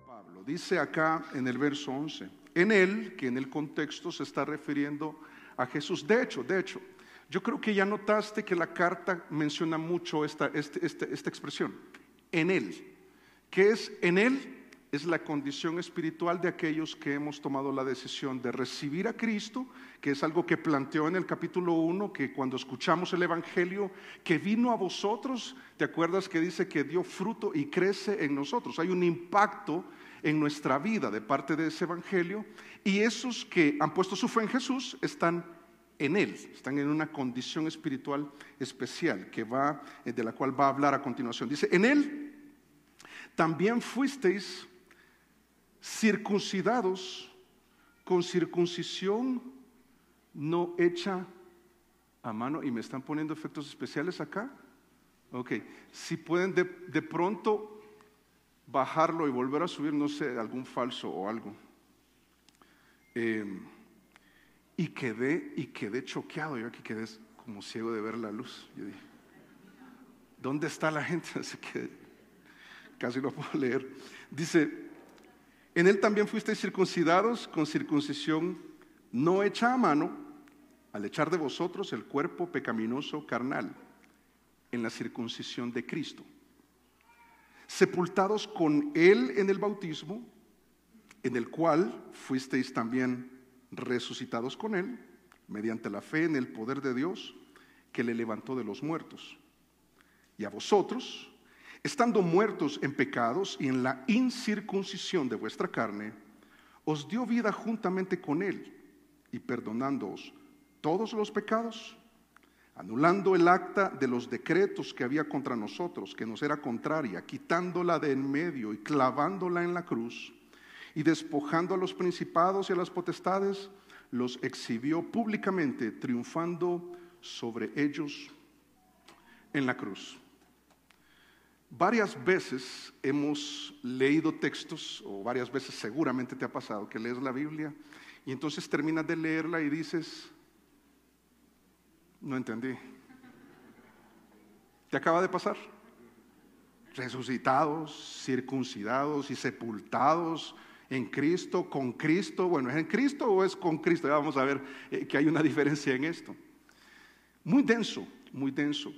Pablo dice acá en el verso 11, en él, que en el contexto se está refiriendo a Jesús. De hecho, yo creo que ya notaste que la carta menciona mucho esta expresión, en él. ¿Qué es en él? Es la condición espiritual de aquellos que hemos tomado la decisión de recibir a Cristo, que es algo que planteó en el capítulo 1, que cuando escuchamos el Evangelio, que vino a vosotros, ¿te acuerdas que dice que dio fruto y crece en nosotros? Hay un impacto en nuestra vida de parte de ese Evangelio, y esos que han puesto su fe en Jesús están en él, están en una condición espiritual especial de la cual va a hablar a continuación. Dice, en él también fuisteis circuncidados con circuncisión no hecha a mano. Y me están poniendo efectos especiales acá. Ok, si pueden de pronto bajarlo y volver a subir, no sé, algún falso o algo. Y quedé choqueado. Yo aquí quedé como ciego de ver la luz. Yo dije, ¿dónde está la gente? Así que casi no puedo leer. Dice, en él también fuisteis circuncidados con circuncisión no hecha a mano, al echar de vosotros el cuerpo pecaminoso carnal, en la circuncisión de Cristo, sepultados con él en el bautismo, en el cual fuisteis también resucitados con él, mediante la fe en el poder de Dios, que le levantó de los muertos. Y a vosotros, estando muertos en pecados y en la incircuncisión de vuestra carne, os dio vida juntamente con él, y perdonándoos todos los pecados, anulando el acta de los decretos que había contra nosotros, que nos era contraria, quitándola de en medio y clavándola en la cruz, y despojando a los principados y a las potestades, los exhibió públicamente, triunfando sobre ellos en la cruz. Varias veces hemos leído textos, o varias veces seguramente te ha pasado que lees la Biblia y entonces terminas de leerla y dices, no entendí. ¿Te acaba de pasar? Resucitados, circuncidados y sepultados en Cristo, con Cristo. Bueno, ¿es en Cristo o es con Cristo? Ya vamos a ver que hay una diferencia en esto. Muy denso, muy denso.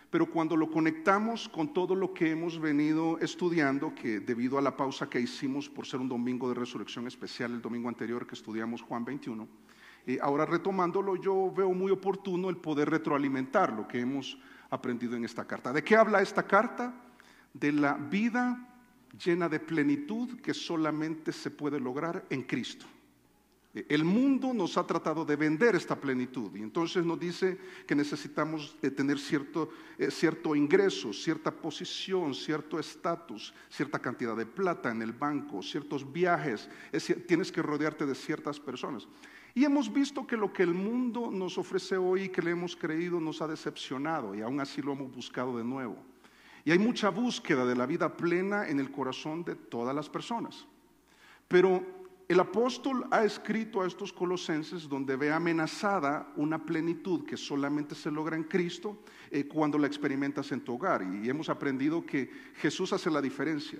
Pero cuando lo conectamos con todo lo que hemos venido estudiando, que debido a la pausa que hicimos por ser un domingo de resurrección especial, el domingo anterior que estudiamos Juan 21, ahora retomándolo, yo veo muy oportuno el poder retroalimentar lo que hemos aprendido en esta carta. ¿De qué habla esta carta? De la vida llena de plenitud que solamente se puede lograr en Cristo. El mundo nos ha tratado de vender esta plenitud y entonces nos dice que necesitamos tener cierto ingreso, cierta posición, cierto estatus, cierta cantidad de plata en el banco, ciertos viajes, tienes que rodearte de ciertas personas. Y hemos visto que lo que el mundo nos ofrece hoy y que le hemos creído nos ha decepcionado y aún así lo hemos buscado de nuevo. Y hay mucha búsqueda de la vida plena en el corazón de todas las personas. Pero el apóstol ha escrito a estos colosenses donde ve amenazada una plenitud que solamente se logra en Cristo cuando la experimentas en tu hogar. Y hemos aprendido que Jesús hace la diferencia,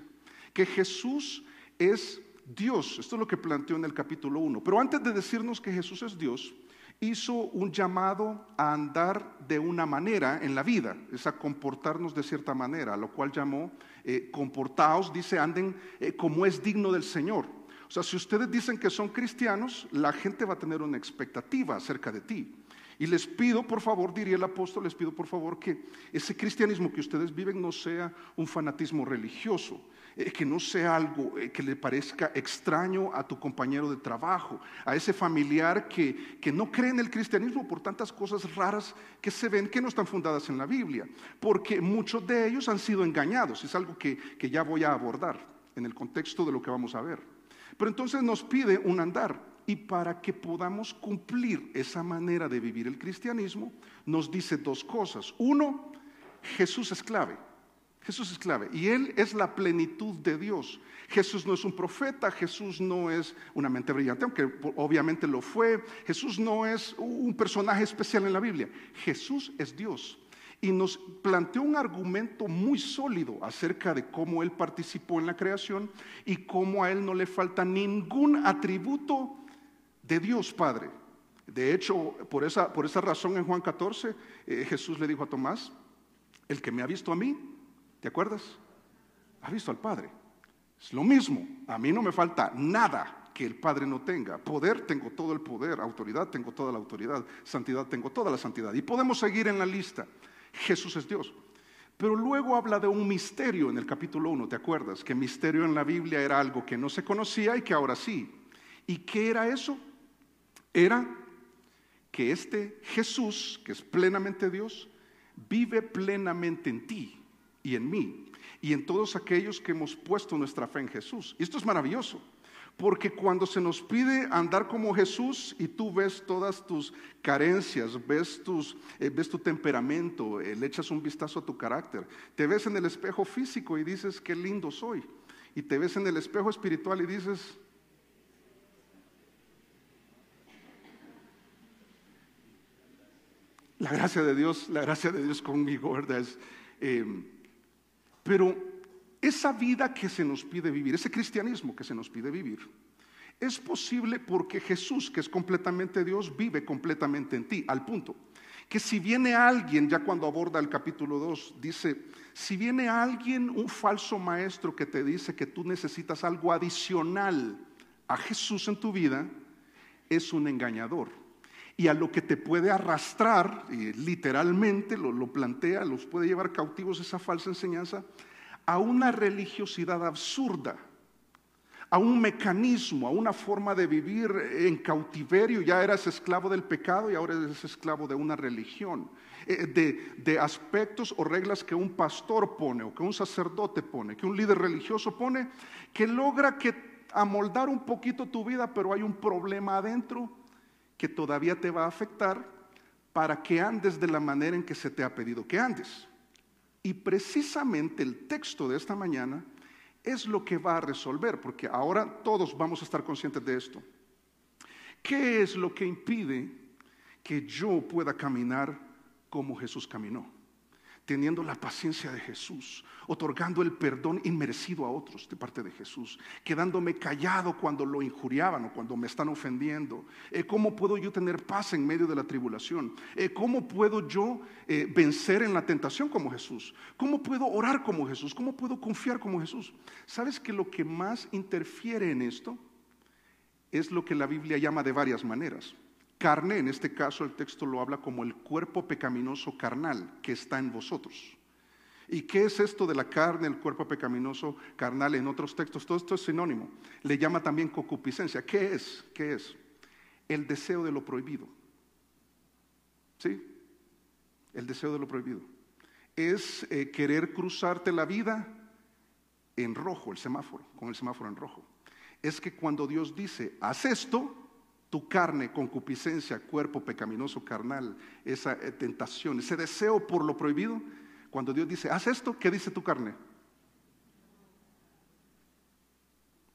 que Jesús es Dios. Esto es lo que planteó en el capítulo 1. Pero antes de decirnos que Jesús es Dios, hizo un llamado a andar de una manera en la vida, es a comportarnos de cierta manera, a lo cual llamó comportaos, dice, anden como es digno del Señor. O sea, si ustedes dicen que son cristianos, la gente va a tener una expectativa acerca de ti. Y les pido, por favor, diría el apóstol, les pido por favor que ese cristianismo que ustedes viven no sea un fanatismo religioso, que no sea algo que le parezca extraño a tu compañero de trabajo, a ese familiar que no cree en el cristianismo por tantas cosas raras que se ven que no están fundadas en la Biblia, porque muchos de ellos han sido engañados. Es algo que ya voy a abordar en el contexto de lo que vamos a ver. Pero entonces nos pide un andar, y para que podamos cumplir esa manera de vivir el cristianismo, nos dice dos cosas. Uno, Jesús es clave. Jesús es clave y Él es la plenitud de Dios. Jesús no es un profeta, Jesús no es una mente brillante, aunque obviamente lo fue. Jesús no es un personaje especial en la Biblia. Jesús es Dios y nos planteó un argumento muy sólido acerca de cómo Él participó en la creación y cómo a Él no le falta ningún atributo de Dios Padre. De hecho, por esa razón en Juan 14, Jesús le dijo a Tomás: el que me ha visto a mí, ¿te acuerdas? Ha visto al Padre. Es lo mismo, a mí no me falta nada que el Padre no tenga. Poder, tengo todo el poder. Autoridad, tengo toda la autoridad. Santidad, tengo toda la santidad. Y podemos seguir en la lista. Jesús es Dios. Pero luego habla de un misterio en el capítulo 1, ¿te acuerdas? Que misterio en la Biblia era algo que no se conocía y que ahora sí. ¿Y qué era eso? Era que este Jesús, que es plenamente Dios, vive plenamente en ti y en mí y en todos aquellos que hemos puesto nuestra fe en Jesús. Y esto es maravilloso, porque cuando se nos pide andar como Jesús y tú ves todas tus carencias, ves tu temperamento, le echas un vistazo a tu carácter, te ves en el espejo físico y dices qué lindo soy, y te ves en el espejo espiritual y dices la gracia de Dios conmigo, ¿verdad? Pero esa vida que se nos pide vivir, ese cristianismo que se nos pide vivir, es posible porque Jesús, que es completamente Dios, vive completamente en ti, al punto que si viene alguien, ya cuando aborda el capítulo 2, dice, si viene alguien, un falso maestro que te dice que tú necesitas algo adicional a Jesús en tu vida, es un engañador. Y a lo que te puede arrastrar, literalmente lo plantea, los puede llevar cautivos esa falsa enseñanza, a una religiosidad absurda, a un mecanismo, a una forma de vivir en cautiverio. Ya eras esclavo del pecado y ahora eres esclavo de una religión, de aspectos o reglas que un pastor pone o que un sacerdote pone, que un líder religioso pone, que logra amoldar un poquito tu vida, pero hay un problema adentro que todavía te va a afectar para que andes de la manera en que se te ha pedido que andes. Y precisamente el texto de esta mañana es lo que va a resolver, porque ahora todos vamos a estar conscientes de esto. ¿Qué es lo que impide que yo pueda caminar como Jesús caminó? Teniendo la paciencia de Jesús, otorgando el perdón inmerecido a otros de parte de Jesús, quedándome callado cuando lo injuriaban o cuando me están ofendiendo. ¿Cómo puedo yo tener paz en medio de la tribulación? ¿Cómo puedo yo vencer en la tentación como Jesús? ¿Cómo puedo orar como Jesús? ¿Cómo puedo confiar como Jesús? ¿Sabes que lo que más interfiere en esto es lo que la Biblia llama de varias maneras? Carne, en este caso el texto lo habla como el cuerpo pecaminoso carnal que está en vosotros. ¿Y qué es esto de la carne, el cuerpo pecaminoso carnal? En otros textos todo esto es sinónimo. Le llama también concupiscencia. ¿Qué es? ¿Qué es? El deseo de lo prohibido. ¿Sí? El deseo de lo prohibido. Es querer cruzarte la vida en rojo, el semáforo, con el semáforo en rojo. Es que cuando Dios dice, haz esto, tu carne, concupiscencia, cuerpo pecaminoso carnal, esa tentación, ese deseo por lo prohibido, cuando Dios dice, haz esto, ¿qué dice tu carne?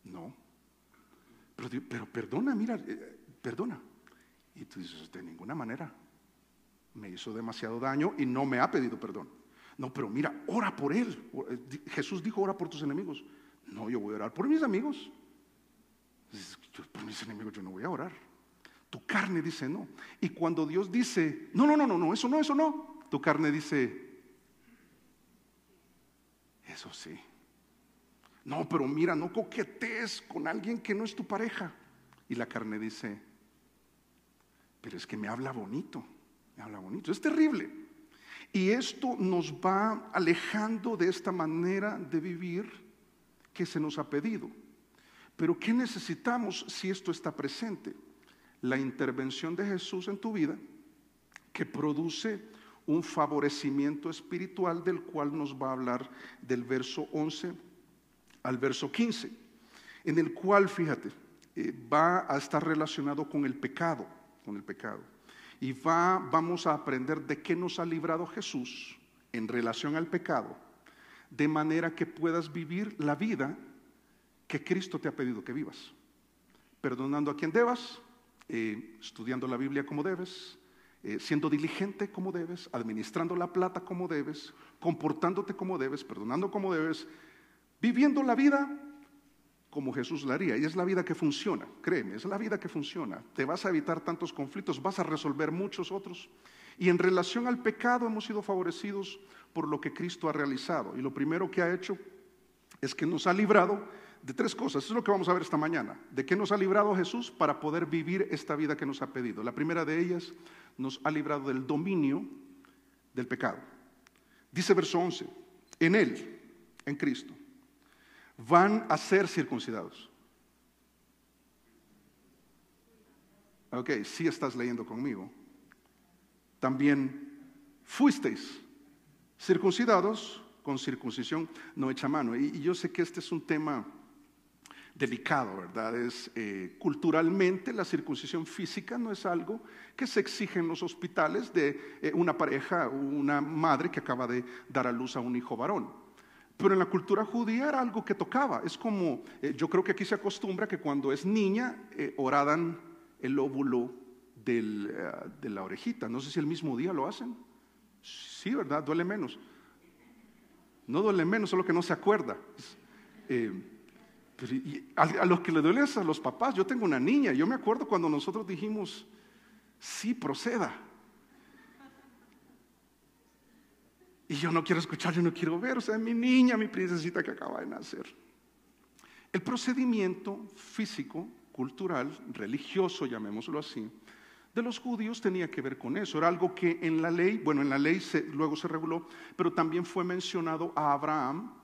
No. Pero perdona, mira, perdona. Y tú dices, de ninguna manera. Me hizo demasiado daño y no me ha pedido perdón. No, pero mira, ora por él. Jesús dijo, ora por tus enemigos. No, yo voy a orar por mis amigos. Por mis enemigos yo no voy a orar. Tu carne dice no. Y cuando Dios dice, no, eso no. Tu carne dice, eso sí. No, pero mira, no coquetees con alguien que no es tu pareja. Y la carne dice, pero es que me habla bonito. Es terrible. Y esto nos va alejando de esta manera de vivir que se nos ha pedido. Pero ¿qué necesitamos si esto está presente? La intervención de Jesús en tu vida, que produce un favorecimiento espiritual del cual nos va a hablar del verso 11 al verso 15, en el cual, fíjate, va a estar relacionado con el pecado, y vamos a aprender de qué nos ha librado Jesús en relación al pecado, de manera que puedas vivir la vida que Cristo te ha pedido que vivas. Perdonando a quien debas, estudiando la Biblia como debes, siendo diligente como debes, administrando la plata como debes, comportándote como debes, perdonando como debes, viviendo la vida como Jesús la haría. Y es la vida que funciona, créeme, es la vida que funciona. Te vas a evitar tantos conflictos, vas a resolver muchos otros. Y en relación al pecado hemos sido favorecidos por lo que Cristo ha realizado. Y lo primero que ha hecho es que nos ha librado de tres cosas. Eso es lo que vamos a ver esta mañana. ¿De qué nos ha librado Jesús para poder vivir esta vida que nos ha pedido? La primera de ellas, nos ha librado del dominio del pecado. Dice verso 11, en Él, en Cristo, van a ser circuncidados. Ok, sí estás leyendo conmigo. También fuisteis circuncidados con circuncisión no hecha a mano. Y yo sé que este es un tema delicado, ¿verdad? Culturalmente la circuncisión física no es algo que se exige en los hospitales de una pareja, una madre que acaba de dar a luz a un hijo varón. Pero en la cultura judía era algo que tocaba. Es como, yo creo que aquí se acostumbra que cuando es niña horadan el óvulo de la orejita. No sé si el mismo día lo hacen. Sí, ¿verdad? Duele menos. No duele menos, solo que no se acuerda. A los que le duele es a los papás. Yo tengo una niña. Yo me acuerdo cuando nosotros dijimos, sí, proceda. Y yo no quiero escuchar, yo no quiero ver. O sea, mi niña, mi princesita que acaba de nacer. El procedimiento físico, cultural, religioso, llamémoslo así, de los judíos tenía que ver con eso. Era algo que en la ley, bueno, en la ley luego se reguló, pero también fue mencionado a Abraham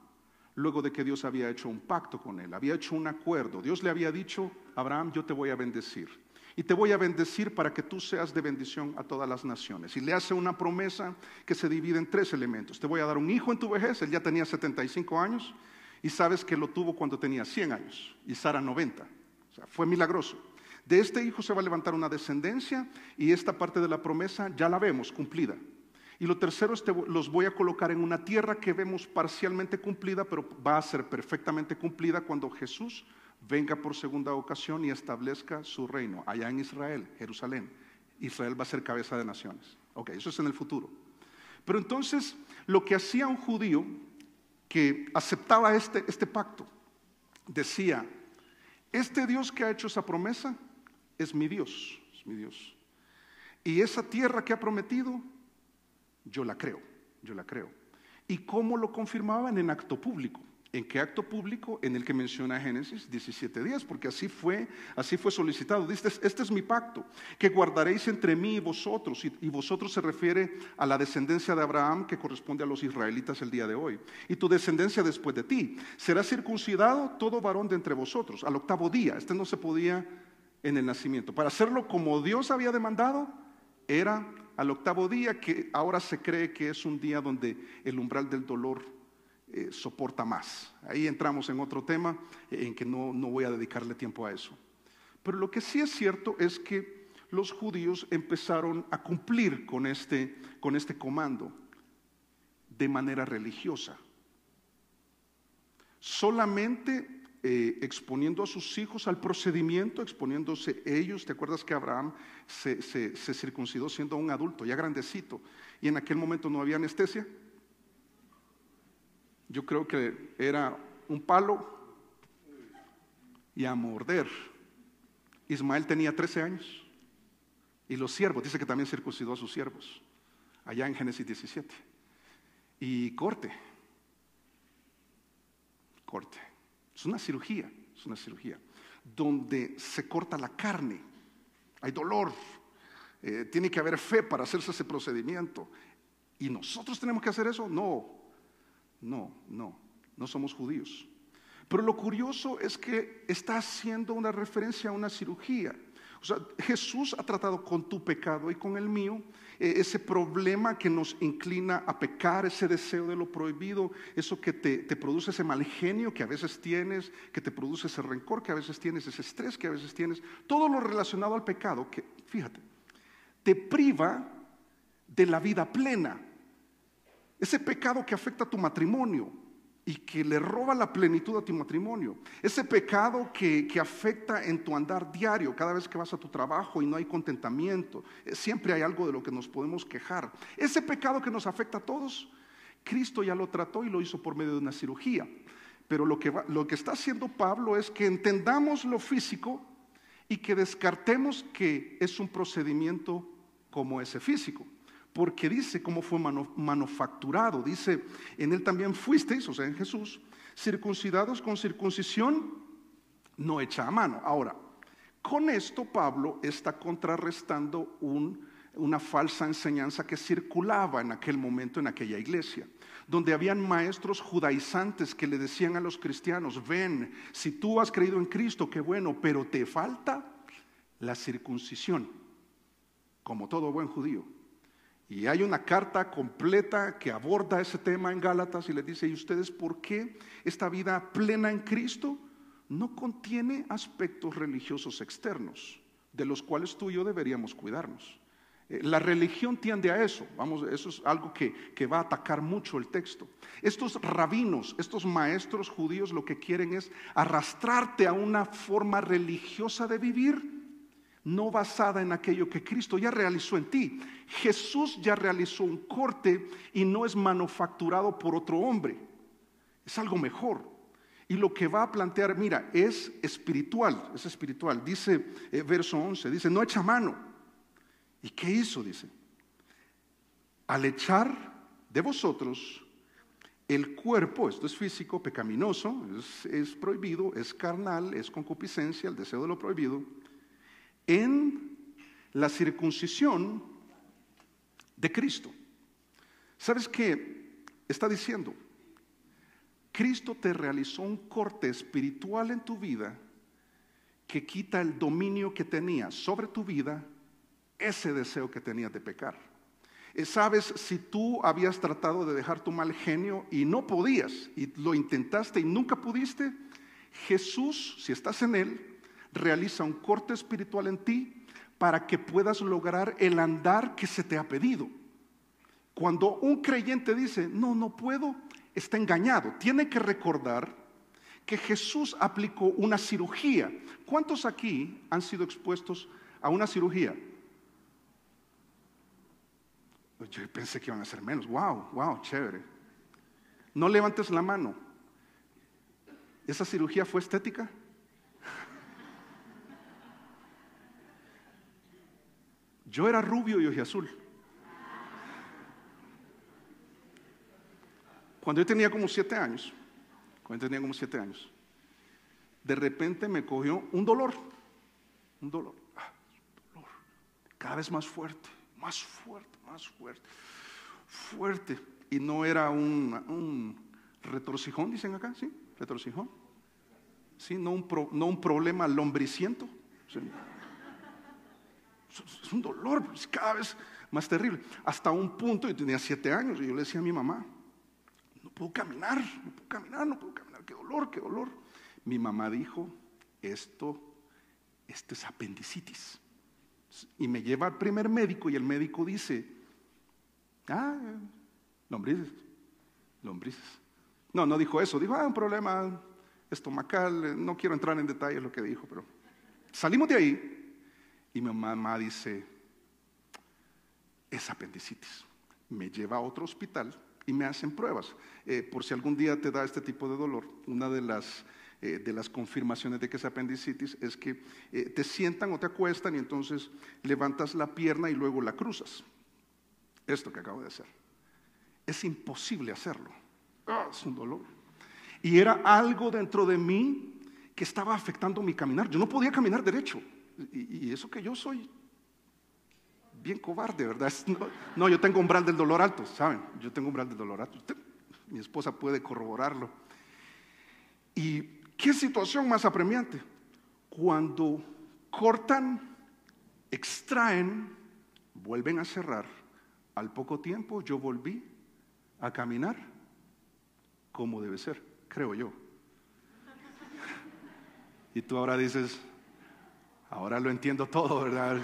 luego de que Dios había hecho un pacto con él, había hecho un acuerdo. Dios le había dicho, Abraham, yo te voy a bendecir. Y te voy a bendecir para que tú seas de bendición a todas las naciones. Y le hace una promesa que se divide en tres elementos. Te voy a dar un hijo en tu vejez. Él ya tenía 75 años y sabes que lo tuvo cuando tenía 100 años y Sara 90. O sea, fue milagroso. De este hijo se va a levantar una descendencia y esta parte de la promesa ya la vemos cumplida. Y lo tercero es los voy a colocar en una tierra que vemos parcialmente cumplida, pero va a ser perfectamente cumplida cuando Jesús venga por segunda ocasión y establezca su reino allá en Israel, Jerusalén. Israel va a ser cabeza de naciones. Ok, eso es en el futuro. Pero entonces, lo que hacía un judío que aceptaba este pacto, decía, este Dios que ha hecho esa promesa es mi Dios, es mi Dios. Y esa tierra que ha prometido, yo la creo. ¿Y cómo lo confirmaban? En acto público. ¿En qué acto público? En el que menciona Génesis 17:10, porque así fue solicitado. Dice, este es mi pacto, que guardaréis entre mí y vosotros. Y vosotros se refiere a la descendencia de Abraham, que corresponde a los israelitas el día de hoy. Y tu descendencia después de ti. Será circuncidado todo varón de entre vosotros, al octavo día. Este no se podía en el nacimiento. Para hacerlo como Dios había demandado, era al octavo día, que ahora se cree que es un día donde el umbral del dolor soporta más. Ahí entramos en otro tema en que no voy a dedicarle tiempo a eso. Pero lo que sí es cierto es que los judíos empezaron a cumplir con este comando de manera religiosa. Solamente exponiendo a sus hijos al procedimiento, exponiéndose ellos. ¿Te acuerdas que Abraham se circuncidó siendo un adulto, ya grandecito? Y en aquel momento no había anestesia. Yo creo que era un palo y a morder. Ismael tenía 13 años. Y los siervos, dice que también circuncidó a sus siervos, allá en Génesis 17. Y corte. Es una cirugía, donde se corta la carne, hay dolor, tiene que haber fe para hacerse ese procedimiento. ¿Y nosotros tenemos que hacer eso? No somos judíos. Pero lo curioso es que está haciendo una referencia a una cirugía. O sea, Jesús ha tratado con tu pecado y con el mío, ese problema que nos inclina a pecar, ese deseo de lo prohibido, eso que te produce ese mal genio que a veces tienes, que te produce ese rencor que a veces tienes, ese estrés que a veces tienes, todo lo relacionado al pecado que, fíjate, te priva de la vida plena. Ese pecado que afecta a tu matrimonio, y que le roba la plenitud a tu matrimonio. Ese pecado que afecta en tu andar diario, cada vez que vas a tu trabajo y no hay contentamiento, siempre hay algo de lo que nos podemos quejar. Ese pecado que nos afecta a todos, Cristo ya lo trató y lo hizo por medio de una cirugía. Pero lo que está haciendo Pablo es que entendamos lo físico y que descartemos que es un procedimiento como ese físico. Porque dice cómo fue manufacturado. Dice, en él también fuisteis, o sea, en Jesús, circuncidados con circuncisión no hecha a mano. Ahora, con esto Pablo está contrarrestando una falsa enseñanza que circulaba en aquel momento en aquella iglesia, donde habían maestros judaizantes que le decían a los cristianos: ven, si tú has creído en Cristo, qué bueno, pero te falta la circuncisión, como todo buen judío. Y hay una carta completa que aborda ese tema en Gálatas y les dice: ¿y ustedes por qué esta vida plena en Cristo no contiene aspectos religiosos externos, de los cuales tú y yo deberíamos cuidarnos? La religión tiende a eso, eso es algo que va a atacar mucho el texto. Estos rabinos, estos maestros judíos, lo que quieren es arrastrarte a una forma religiosa de vivir, no basada en aquello que Cristo ya realizó en ti. Jesús ya realizó un corte y no es manufacturado por otro hombre, es algo mejor. Y lo que va a plantear, mira, es espiritual. Dice, verso 11, dice, no echa mano. ¿Y qué hizo? Dice, al echar de vosotros el cuerpo, esto es físico, pecaminoso, es prohibido, es carnal, es concupiscencia, el deseo de lo prohibido, en la circuncisión de Cristo. ¿Sabes qué está diciendo? Cristo te realizó un corte espiritual en tu vida que quita el dominio que tenías sobre tu vida, ese deseo que tenías de pecar. ¿Sabes? Si tú habías tratado de dejar tu mal genio y no podías, y lo intentaste y nunca pudiste, Jesús, si estás en Él, realiza un corte espiritual en ti para que puedas lograr el andar que se te ha pedido. Cuando un creyente dice, no puedo, está engañado. Tiene que recordar que Jesús aplicó una cirugía. ¿Cuántos aquí han sido expuestos a una cirugía? Yo pensé que iban a ser menos. Wow, chévere. No levantes la mano. ¿Esa cirugía fue estética? Yo era rubio y ojiazul. Cuando yo tenía como 7 años, de repente me cogió un dolor, cada vez más fuerte, y no era un retorcijón, dicen acá, ¿sí? Retorcijón, ¿sí? No un problema lombriciento, ¿sí? Es un dolor cada vez más terrible, hasta un punto, yo tenía 7 años y yo le decía a mi mamá, no puedo caminar, qué dolor. Mi mamá dijo, esto es apendicitis. Y me lleva al primer médico y el médico dice, lombrices. No dijo eso, dijo, un problema estomacal, no quiero entrar en detalles lo que dijo, pero salimos de ahí y mi mamá dice, es apendicitis. Me lleva a otro hospital y me hacen pruebas, por si algún día te da este tipo de dolor. Una de las confirmaciones de que es apendicitis es que te sientan o te acuestan y entonces levantas la pierna y luego la cruzas. Esto que acabo de hacer. Es imposible hacerlo. Es un dolor. Y era algo dentro de mí que estaba afectando mi caminar. Yo no podía caminar derecho. Y eso que yo soy bien cobarde, ¿verdad? No, yo tengo umbral del dolor alto, ¿saben? Yo tengo umbral del dolor alto. Mi esposa puede corroborarlo. ¿Y qué situación más apremiante? Cuando cortan, extraen, vuelven a cerrar. Al poco tiempo yo volví a caminar como debe ser, creo yo. Y tú ahora dices, ahora lo entiendo todo, ¿verdad?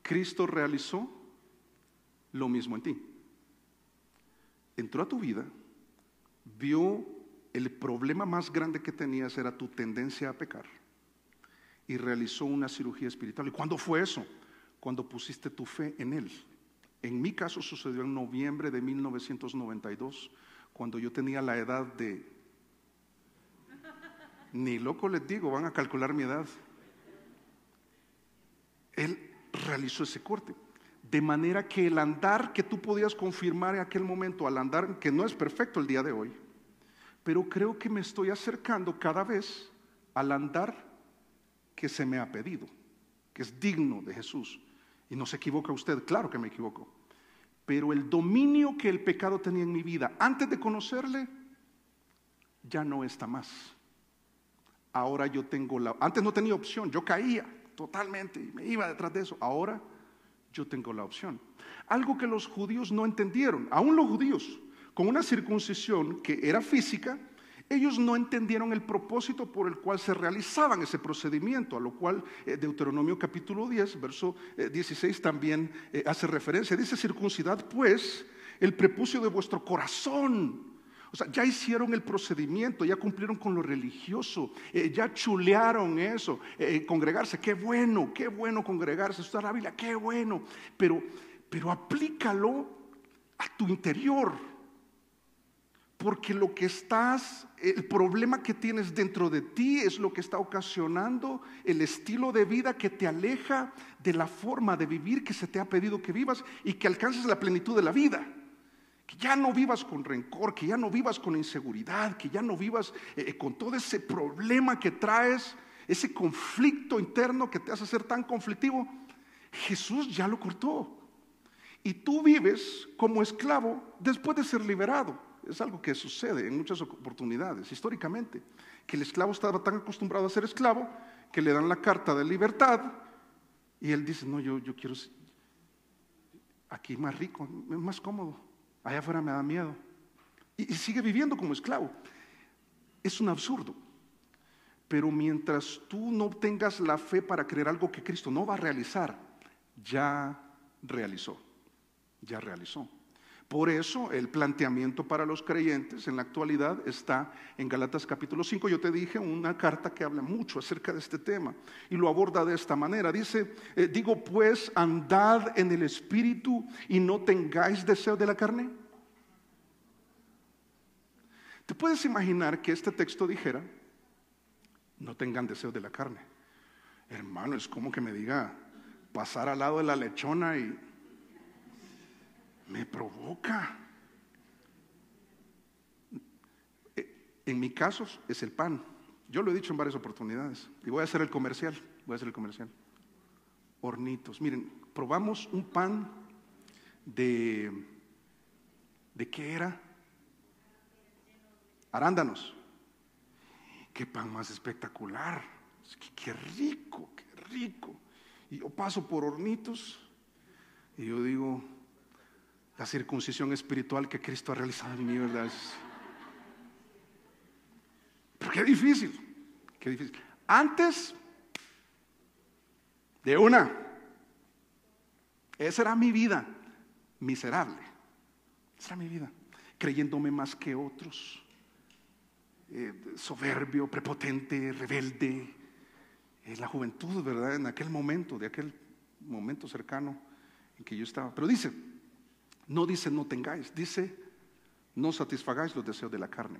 Cristo realizó lo mismo en ti. entró a tu vida, vio el problema más grande que tenías era tu tendencia a pecar y realizó una cirugía espiritual. ¿Y cuándo fue eso? Cuando pusiste tu fe en Él. En mi caso sucedió en noviembre de 1992, cuando yo tenía la edad de... Ni loco les digo, van a calcular mi edad. Él realizó ese corte. De manera que el andar que tú podías confirmar en aquel momento, al andar que no es perfecto el día de hoy, pero creo que me estoy acercando cada vez al andar que se me ha pedido, que es digno de Jesús. Y no se equivoca usted, claro que me equivoco. Pero el dominio que el pecado tenía en mi vida antes de conocerle, ya no está más. Ahora yo tengo antes no tenía opción, yo caía totalmente y me iba detrás de eso. Ahora yo tengo la opción. Algo que los judíos no entendieron, aún los judíos, con una circuncisión que era física, ellos no entendieron el propósito por el cual se realizaban ese procedimiento, a lo cual Deuteronomio capítulo 10, verso 16 también hace referencia. Dice: circuncidad pues el prepucio de vuestro corazón. O sea, ya hicieron el procedimiento, ya cumplieron con lo religioso, ya chulearon eso, congregarse, qué bueno congregarse, estudiar la Biblia, qué bueno, pero aplícalo a tu interior, porque el problema que tienes dentro de ti es lo que está ocasionando el estilo de vida que te aleja de la forma de vivir que se te ha pedido que vivas y que alcances la plenitud de la vida. Que ya no vivas con rencor, que ya no vivas con inseguridad, que ya no vivas con todo ese problema que traes, ese conflicto interno que te hace ser tan conflictivo. Jesús ya lo cortó. Y tú vives como esclavo después de ser liberado. Es algo que sucede en muchas oportunidades, históricamente. Que el esclavo estaba tan acostumbrado a ser esclavo que le dan la carta de libertad y él dice: no, yo quiero aquí más rico, más cómodo. Allá afuera me da miedo. Y sigue viviendo como esclavo. Es un absurdo. Pero mientras tú no tengas la fe para creer algo que Cristo no va a realizar, ya realizó. Ya realizó. Por eso el planteamiento para los creyentes en la actualidad está en Gálatas capítulo 5. Yo te dije una carta que habla mucho acerca de este tema y lo aborda de esta manera. Dice: digo pues, andad en el Espíritu y no tengáis deseo de la carne. ¿Te puedes imaginar que este texto dijera: no tengan deseo de la carne? Hermano, es como que me diga pasar al lado de la lechona y me provoca. En mi caso es el pan. Yo lo he dicho en varias oportunidades y voy a hacer el comercial. Hornitos. Miren, probamos un pan ¿de qué era? Arándanos. Qué pan más espectacular. Qué rico, qué rico. Y yo paso por Hornitos y yo digo: la circuncisión espiritual que Cristo ha realizado en mí, ¿verdad? Pero qué difícil, qué difícil. Antes de esa era mi vida miserable. Esa era mi vida, creyéndome más que otros, soberbio, prepotente, rebelde. La juventud, ¿verdad? De aquel momento cercano en que yo estaba. Pero dice no tengáis, dice no satisfagáis los deseos de la carne.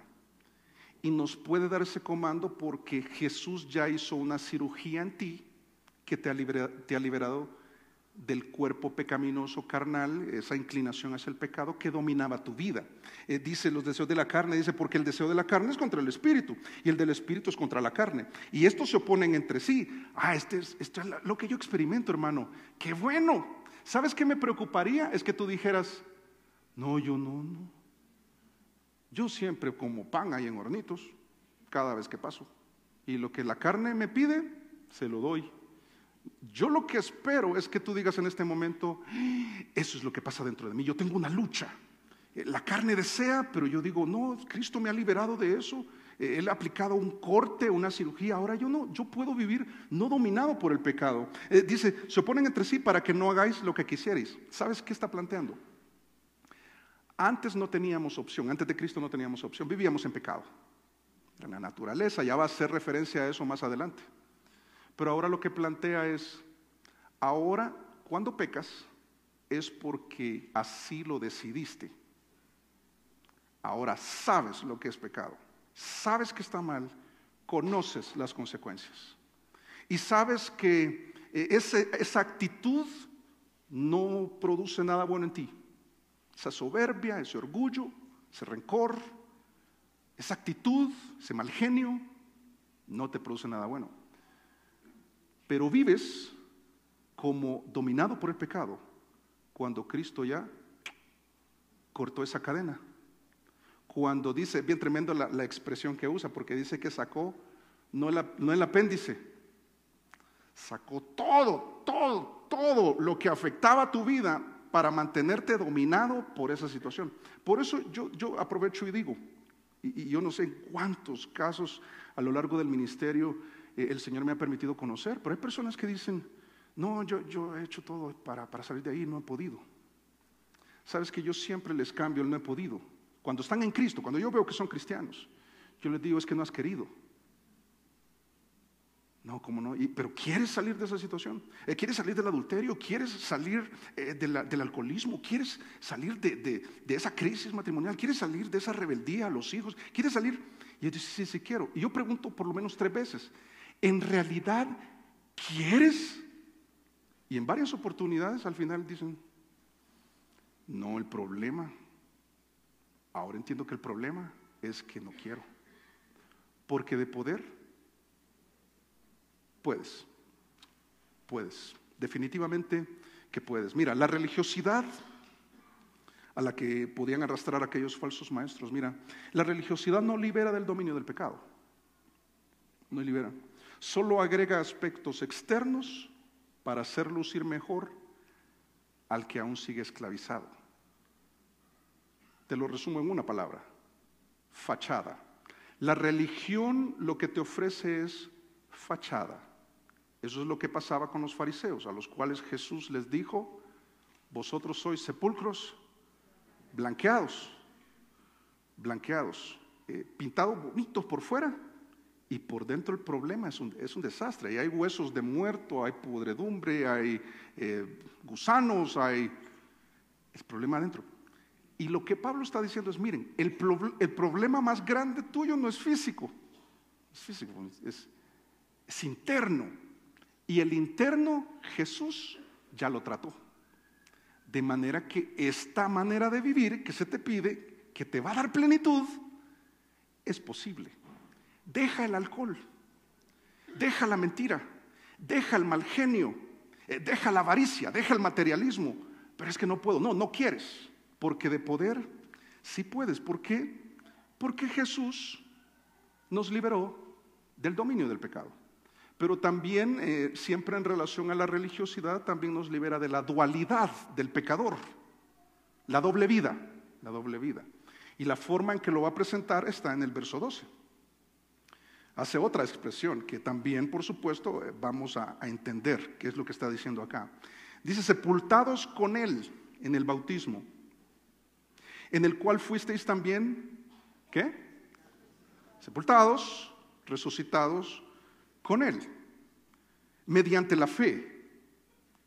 Y nos puede dar ese comando porque Jesús ya hizo una cirugía en ti que te ha liberado del cuerpo pecaminoso carnal, esa inclinación hacia el pecado que dominaba tu vida. Dice los deseos de la carne, dice porque el deseo de la carne es contra el espíritu y el del espíritu es contra la carne. Y estos se oponen entre sí. Esto es lo que yo experimento, hermano. ¡Qué bueno! ¿Sabes qué me preocuparía? Es que tú dijeras: no, yo no. Yo siempre como pan ahí en Hornitos, cada vez que paso. Y lo que la carne me pide, se lo doy. Yo lo que espero es que tú digas en este momento: eso es lo que pasa dentro de mí. Yo tengo una lucha. La carne desea, pero yo digo: no, Cristo me ha liberado de eso. Él ha aplicado un corte, una cirugía. Ahora yo puedo vivir no dominado por el pecado. Dice, se oponen entre sí para que no hagáis lo que quisierais. ¿Sabes qué está planteando? Antes no teníamos opción, antes de Cristo no teníamos opción, vivíamos en pecado. En la naturaleza, ya va a hacer referencia a eso más adelante. Pero ahora lo que plantea es, ahora cuando pecas es porque así lo decidiste. Ahora sabes lo que es pecado, sabes que está mal, conoces las consecuencias. Y sabes que esa actitud no produce nada bueno en ti. Esa soberbia, ese orgullo, ese rencor, esa actitud, ese mal genio, no te produce nada bueno. Pero vives como dominado por el pecado cuando Cristo ya cortó esa cadena. Cuando dice, bien tremendo la expresión que usa, porque dice que sacó no el apéndice, sacó todo lo que afectaba a tu vida para mantenerte dominado por esa situación. Por eso yo aprovecho y digo, y yo no sé en cuántos casos a lo largo del ministerio el Señor me ha permitido conocer, pero hay personas que dicen, no, yo he hecho todo para salir de ahí, no he podido. Sabes que yo siempre les cambio el no he podido. Cuando están en Cristo, cuando yo veo que son cristianos, yo les digo, es que no has querido. No, ¿cómo no? Pero ¿quieres salir de esa situación? ¿Quieres salir del adulterio? ¿Quieres salir del alcoholismo? ¿Quieres salir de esa crisis matrimonial? ¿Quieres salir de esa rebeldía a los hijos? ¿Quieres salir? Y ellos dicen, sí, quiero. Y yo pregunto por lo menos 3 veces, ¿en realidad quieres? Y en varias oportunidades al final dicen, no, el problema, ahora entiendo que el problema es que no quiero. Porque de poder puedes, definitivamente que puedes. Mira, la religiosidad a la que podían arrastrar aquellos falsos maestros, mira, la religiosidad no libera del dominio del pecado, no libera, solo agrega aspectos externos para hacer lucir mejor al que aún sigue esclavizado. Te lo resumo en una palabra, fachada. La religión lo que te ofrece es fachada. Eso es lo que pasaba con los fariseos, a los cuales Jesús les dijo, vosotros sois sepulcros blanqueados, pintados bonitos por fuera, y por dentro el problema es un desastre. Y hay huesos de muerto, hay podredumbre, hay gusanos, hay problema adentro. Y lo que Pablo está diciendo es, miren, el problema más grande tuyo no es físico, es interno. Y el interno Jesús ya lo trató. De manera que esta manera de vivir que se te pide, que te va a dar plenitud, es posible. Deja el alcohol, deja la mentira, deja el mal genio, deja la avaricia, deja el materialismo. Pero es que no puedo, no quieres. Porque de poder sí puedes. ¿Por qué? Porque Jesús nos liberó del dominio del pecado. Pero también, siempre en relación a la religiosidad, también nos libera de la dualidad del pecador, la doble vida. Y la forma en que lo va a presentar está en el verso 12. Hace otra expresión que también, por supuesto, vamos a entender qué es lo que está diciendo acá. Dice, sepultados con Él en el bautismo, en el cual fuisteis también, ¿qué? Sepultados, resucitados con Él, mediante la fe.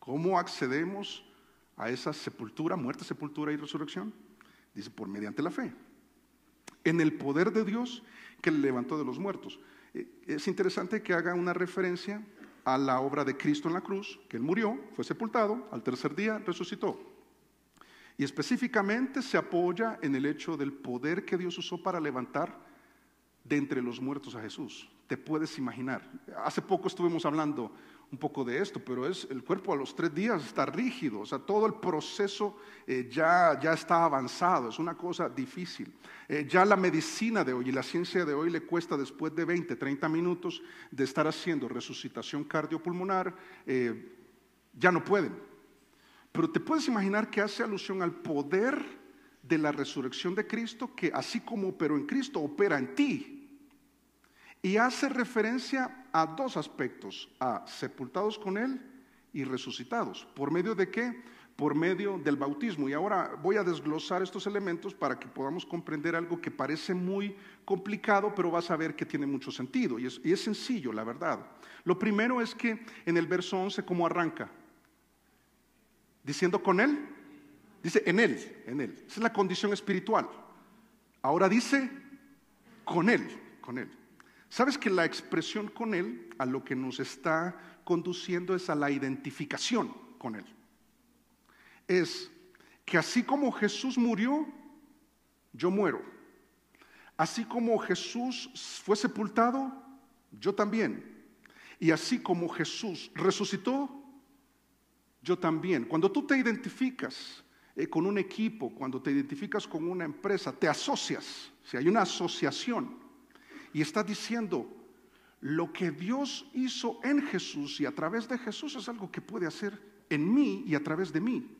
¿Cómo accedemos a esa sepultura, muerte, sepultura y resurrección? Dice, por mediante la fe, en el poder de Dios que le levantó de los muertos. Es interesante que haga una referencia a la obra de Cristo en la cruz, que Él murió, fue sepultado, al tercer día resucitó. Y específicamente se apoya en el hecho del poder que Dios usó para levantar de entre los muertos a Jesús. Te puedes imaginar. Hace poco estuvimos hablando un poco de esto, pero el cuerpo a los 3 días está rígido, o sea, todo el proceso ya está avanzado, es una cosa difícil. Ya la medicina de hoy y la ciencia de hoy le cuesta, después de 20, 30 minutos de estar haciendo resucitación cardiopulmonar, ya no pueden. Pero te puedes imaginar que hace alusión al poder de la resurrección de Cristo, que así como operó en Cristo, opera en ti. Y hace referencia a 2 aspectos, a sepultados con Él y resucitados. ¿Por medio de qué? por medio del bautismo. Y ahora voy a desglosar estos elementos para que podamos comprender algo que parece muy complicado, pero vas a ver que tiene mucho sentido. Y es sencillo, la verdad. Lo primero es que en el verso 11, ¿cómo arranca? Diciendo con Él. Dice en Él, en Él. Esa es la condición espiritual. Ahora dice con Él, con Él. ¿Sabes que la expresión con Él a lo que nos está conduciendo es a la identificación con Él? Es que así como Jesús murió, yo muero. Así como Jesús fue sepultado, yo también. Y así como Jesús resucitó, yo también. Cuando tú te identificas con un equipo, cuando te identificas con una empresa, te asocias, si hay una asociación, y estás diciendo, lo que Dios hizo en Jesús y a través de Jesús es algo que puede hacer en mí y a través de mí.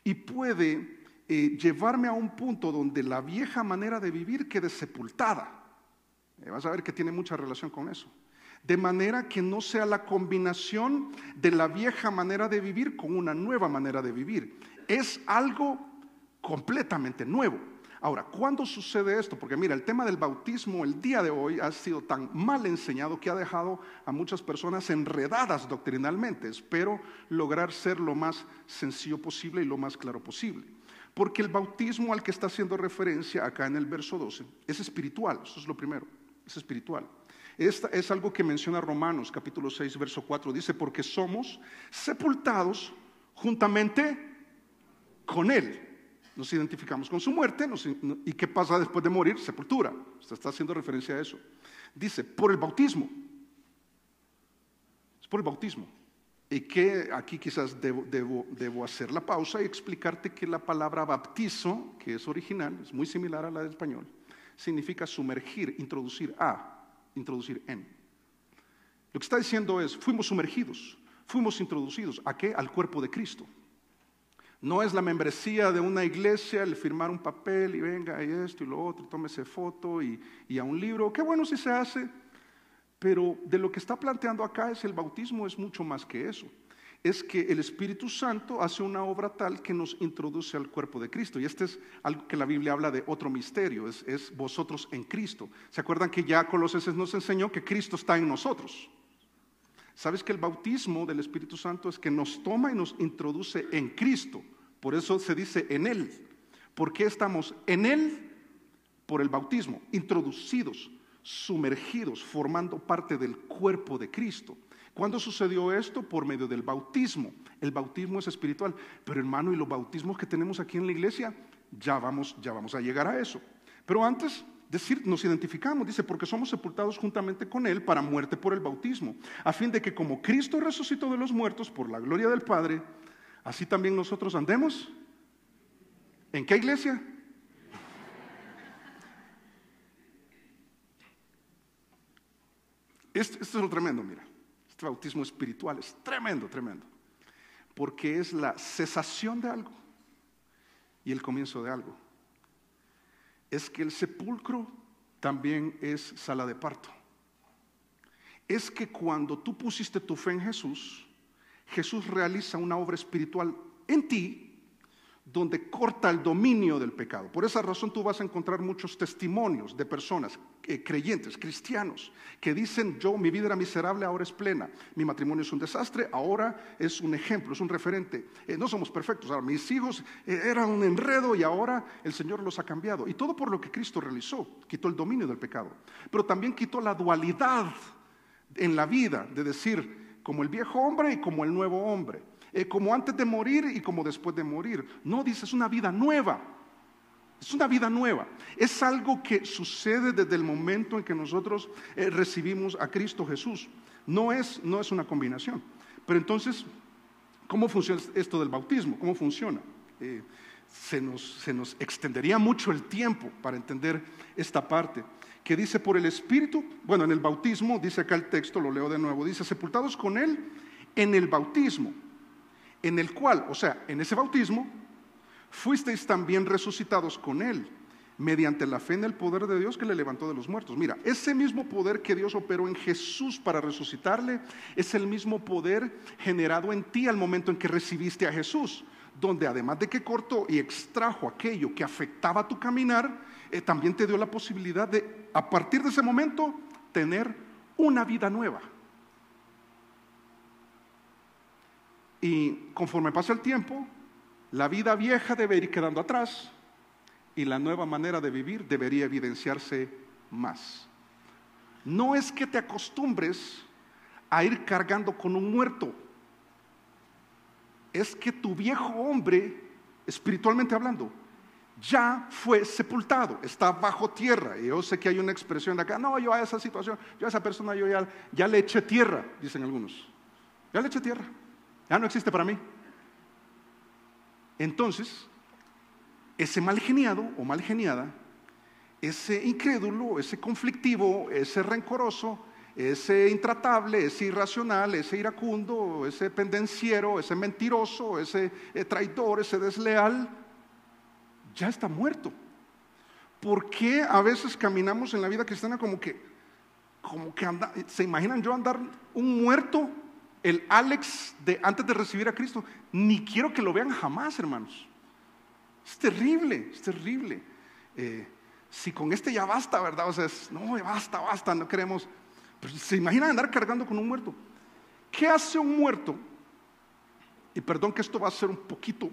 Y puede llevarme a un punto donde la vieja manera de vivir quede sepultada. Vas a ver que tiene mucha relación con eso. De manera que no sea la combinación de la vieja manera de vivir con una nueva manera de vivir. Es algo completamente nuevo. Ahora, ¿cuándo sucede esto? Porque mira, el tema del bautismo el día de hoy ha sido tan mal enseñado que ha dejado a muchas personas enredadas doctrinalmente. Espero lograr ser lo más sencillo posible y lo más claro posible. Porque el bautismo al que está haciendo referencia acá en el verso 12 es espiritual, eso es lo primero, es espiritual. Es algo que menciona Romanos capítulo 6 verso 4, dice, porque somos sepultados juntamente con Él. Nos identificamos con su muerte, ¿y qué pasa después de morir? Sepultura. Usted está haciendo referencia a eso. Dice, por el bautismo. Es por el bautismo. Y que aquí quizás debo hacer la pausa y explicarte que la palabra baptizo, que es original, es muy similar a la del español, significa sumergir, introducir en. Lo que está diciendo es, fuimos sumergidos, fuimos introducidos. ¿A qué? Al cuerpo de Cristo. No es la membresía de una iglesia, el firmar un papel y venga y esto y lo otro, tómese foto y a un libro. Qué bueno si se hace, pero de lo que está planteando acá es el bautismo es mucho más que eso. Es que el Espíritu Santo hace una obra tal que nos introduce al cuerpo de Cristo. Y este es algo que la Biblia habla de otro misterio, es vosotros en Cristo. ¿Se acuerdan que ya Colosenses nos enseñó que Cristo está en nosotros? ¿Sabes que el bautismo del Espíritu Santo es que nos toma y nos introduce en Cristo? Por eso se dice en Él. ¿Por qué estamos en Él? Por el bautismo, introducidos, sumergidos, formando parte del cuerpo de Cristo. ¿Cuándo sucedió esto? Por medio del bautismo. El bautismo es espiritual. Pero hermano, ¿y los bautismos que tenemos aquí en la iglesia? Ya vamos a llegar a eso. Pero antes, nos identificamos, dice, porque somos sepultados juntamente con Él para muerte por el bautismo, a fin de que como Cristo resucitó de los muertos por la gloria del Padre, así también nosotros andemos. ¿En qué iglesia? Esto es lo tremendo, mira. Este bautismo espiritual es tremendo, tremendo. Porque es la cesación de algo y el comienzo de algo. Es que el sepulcro también es sala de parto. Es que cuando tú pusiste tu fe en Jesús, Jesús realiza una obra espiritual en ti donde corta el dominio del pecado. Por esa razón tú vas a encontrar muchos testimonios de personas creyentes, cristianos, que dicen, mi vida era miserable, ahora es plena, mi matrimonio es un desastre, ahora es un ejemplo, es un referente, no somos perfectos, ahora mis hijos eran un enredo y ahora el Señor los ha cambiado. Y todo por lo que Cristo realizó, quitó el dominio del pecado, pero también quitó la dualidad en la vida, de decir, como el viejo hombre y como el nuevo hombre. Como antes de morir y como después de morir. No, dice, es una vida nueva. Es una vida nueva. Es algo que sucede desde el momento en que nosotros recibimos a Cristo Jesús. No es una combinación. Pero entonces, ¿cómo funciona esto del bautismo? ¿Cómo funciona? Se nos extendería mucho el tiempo para entender esta parte. Que dice por el Espíritu, bueno, en el bautismo, dice acá el texto, lo leo de nuevo, dice, sepultados con Él en el bautismo, en el cual, o sea, en ese bautismo, fuisteis también resucitados con Él, mediante la fe en el poder de Dios que le levantó de los muertos. Mira, ese mismo poder que Dios operó en Jesús para resucitarle, es el mismo poder generado en ti al momento en que recibiste a Jesús. donde además de que cortó y extrajo aquello que afectaba tu caminar, también te dio la posibilidad de, a partir de ese momento, tener una vida nueva. Y conforme pasa el tiempo, la vida vieja debe ir quedando atrás y la nueva manera de vivir debería evidenciarse más. No es que te acostumbres a ir cargando con un muerto, es que tu viejo hombre, espiritualmente hablando, ya fue sepultado, está bajo tierra. Y yo sé que hay una expresión de acá, no, yo a esa situación, yo a esa persona yo ya le eché tierra, dicen algunos. Ya le eché tierra, ya no existe para mí. Entonces, ese mal geniado o mal geniada, ese incrédulo, ese conflictivo, ese rencoroso, ese intratable, ese irracional, ese iracundo, ese pendenciero, ese mentiroso, ese traidor, ese desleal, ya está muerto. ¿Por qué a veces caminamos en la vida cristiana como que anda, se imaginan yo andar un muerto, el Alex de antes de recibir a Cristo? Ni quiero que lo vean jamás, hermanos. Es terrible, es terrible. Si con este ya basta, ¿verdad? O sea, no, basta, no queremos. Pero se imaginan andar cargando con un muerto. ¿Qué hace un muerto? Y perdón que esto va a ser un poquito,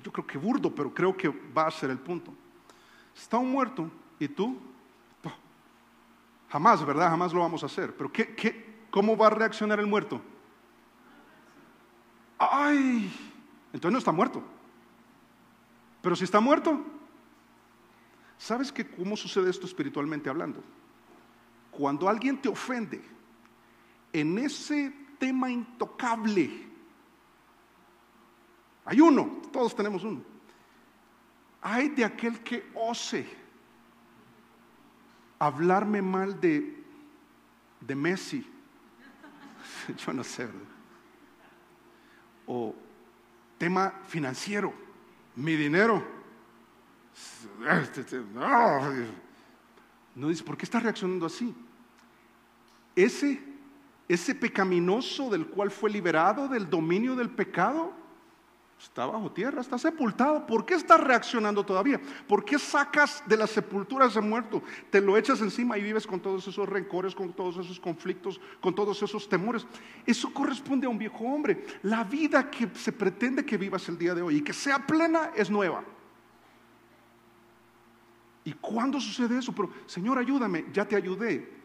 yo creo que burdo, pero creo que va a ser el punto. Está un muerto y tú, jamás, ¿verdad? Jamás lo vamos a hacer. Pero ¿cómo va a reaccionar el muerto? ¡Ay! Entonces no está muerto. Pero si está muerto, ¿sabes cómo sucede esto espiritualmente hablando? Cuando alguien te ofende en ese tema intocable, hay uno, todos tenemos uno. Hay de aquel que ose hablarme mal de Messi. Yo no sé, ¿verdad? O tema financiero, mi dinero. No dice, ¿por qué está reaccionando así? Ese pecaminoso del cual fue liberado del dominio del pecado, está bajo tierra, está sepultado. ¿Por qué está reaccionando todavía? ¿Por qué sacas de la sepultura a ese muerto? Te lo echas encima y vives con todos esos rencores, con todos esos conflictos, con todos esos temores. Eso corresponde a un viejo hombre. La vida que se pretende que vivas el día de hoy y que sea plena es nueva. ¿Y cuándo sucede eso? Pero, Señor, ayúdame, ya te ayudé.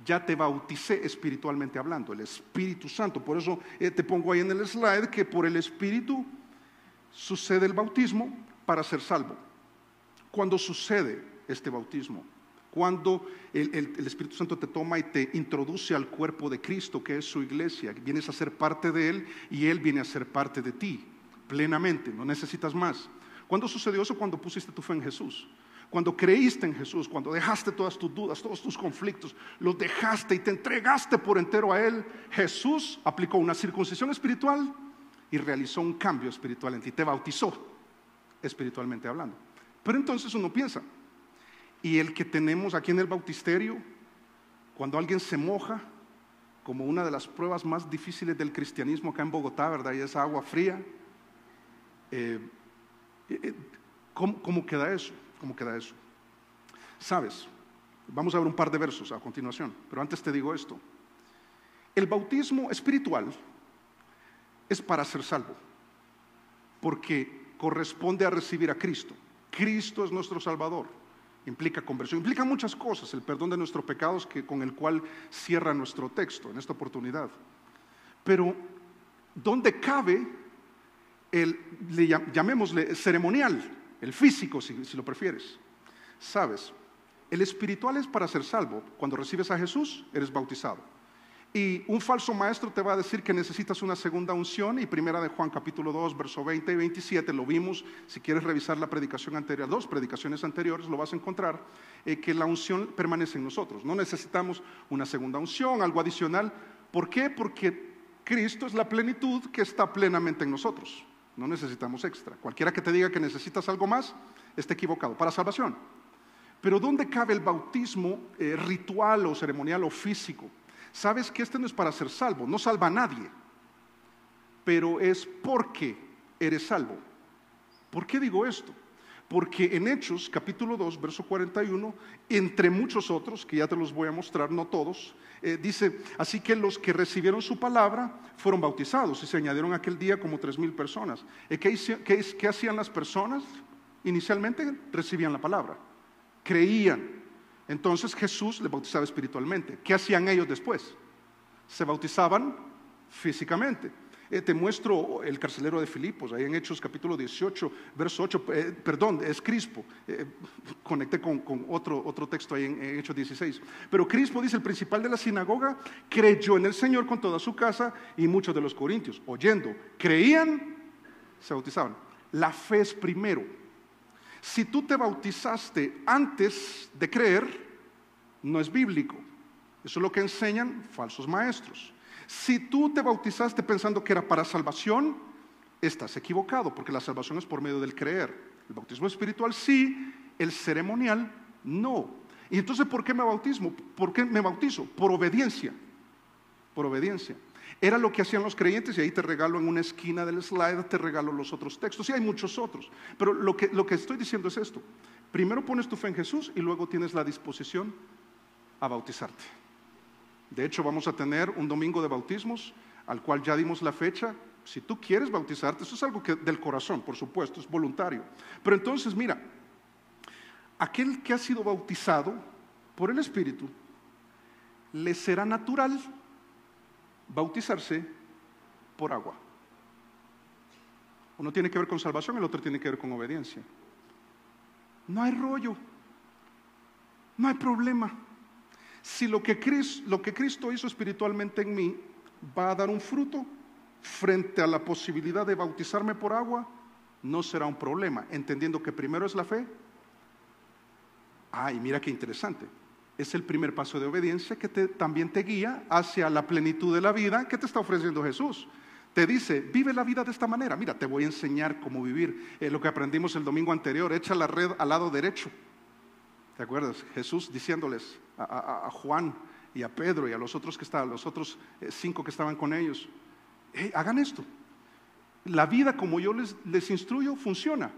Ya te bauticé espiritualmente hablando, el Espíritu Santo. Por eso te pongo ahí en el slide que por el Espíritu sucede el bautismo para ser salvo. ¿Cuándo sucede este bautismo? Cuando el Espíritu Santo te toma y te introduce al cuerpo de Cristo, que es su iglesia. Vienes a ser parte de Él y Él viene a ser parte de ti, plenamente, no necesitas más. ¿Cuándo sucedió eso? Cuando pusiste tu fe en Jesús. Cuando creíste en Jesús, cuando dejaste todas tus dudas, todos tus conflictos, los dejaste y te entregaste por entero a Él, Jesús aplicó una circuncisión espiritual y realizó un cambio espiritual en ti, te bautizó espiritualmente hablando. Pero entonces uno piensa, y el que tenemos aquí en el bautisterio, cuando alguien se moja, como una de las pruebas más difíciles del cristianismo acá en Bogotá, ¿verdad? Y esa agua fría, ¿cómo queda eso? ¿Cómo queda eso? ¿Sabes? Vamos a ver un par de versos a continuación, pero antes te digo esto. El bautismo espiritual es para ser salvo, porque corresponde a recibir a Cristo. Cristo es nuestro Salvador. Implica conversión, implica muchas cosas, el perdón de nuestros pecados con el cual cierra nuestro texto en esta oportunidad. Pero, ¿dónde cabe llamémosle ceremonial? El físico, si lo prefieres. Sabes, el espiritual es para ser salvo. Cuando recibes a Jesús, eres bautizado. Y un falso maestro te va a decir que necesitas una segunda unción. Y primera de Juan capítulo 2, verso 20 y 27, lo vimos. Si quieres revisar la predicación anterior, 2 predicaciones anteriores, lo vas a encontrar, que la unción permanece en nosotros. No necesitamos una segunda unción, algo adicional. ¿Por qué? Porque Cristo es la plenitud que está plenamente en nosotros. No necesitamos extra. Cualquiera que te diga que necesitas algo más, está equivocado, para salvación. Pero ¿dónde cabe el bautismo ritual o ceremonial o físico? Sabes que este no es para ser salvo, no salva a nadie, pero es porque eres salvo. ¿Por qué digo esto? Porque en Hechos, capítulo 2, verso 41, entre muchos otros, que ya te los voy a mostrar, no todos, dice, así que los que recibieron su palabra fueron bautizados y se añadieron aquel día como 3,000 personas. ¿Qué hacían las personas? Inicialmente recibían la palabra, creían. Entonces Jesús les bautizaba espiritualmente. ¿Qué hacían ellos después? Se bautizaban físicamente. Te muestro el carcelero de Filipos, ahí en Hechos capítulo 18, verso 8, es Crispo, conecté con otro texto ahí en Hechos 16, pero Crispo dice, el principal de la sinagoga creyó en el Señor con toda su casa, y muchos de los corintios, oyendo, creían, se bautizaban. La fe es primero. Si tú te bautizaste antes de creer, no es bíblico. Eso es lo que enseñan falsos maestros. Si tú te bautizaste pensando que era para salvación, estás equivocado, porque la salvación es por medio del creer. El bautismo espiritual sí, el ceremonial no. Y entonces, ¿por qué me bautismo? ¿Por qué me bautizo? Por obediencia. Por obediencia. Era lo que hacían los creyentes, y ahí te regalo en una esquina del slide, te regalo los otros textos, y hay muchos otros. Pero lo que estoy diciendo es esto. Primero pones tu fe en Jesús y luego tienes la disposición a bautizarte. De hecho, vamos a tener un domingo de bautismos, al cual ya dimos la fecha. Si tú quieres bautizarte, eso es algo del corazón, por supuesto, es voluntario. Pero entonces, mira, aquel que ha sido bautizado por el Espíritu, le será natural bautizarse por agua. Uno tiene que ver con salvación, el otro tiene que ver con obediencia. No hay rollo, no hay problema. Si lo que Cristo hizo espiritualmente en mí va a dar un fruto frente a la posibilidad de bautizarme por agua, no será un problema, entendiendo que primero es la fe. Y mira qué interesante, es el primer paso de obediencia que también te guía hacia la plenitud de la vida que te está ofreciendo Jesús. Te dice, vive la vida de esta manera. Mira, te voy a enseñar cómo vivir. Lo que aprendimos el domingo anterior, echa la red al lado derecho. ¿Te acuerdas? Jesús diciéndoles a Juan y a Pedro y a los otros 5 que estaban con ellos, hagan esto. La vida como yo les instruyo funciona.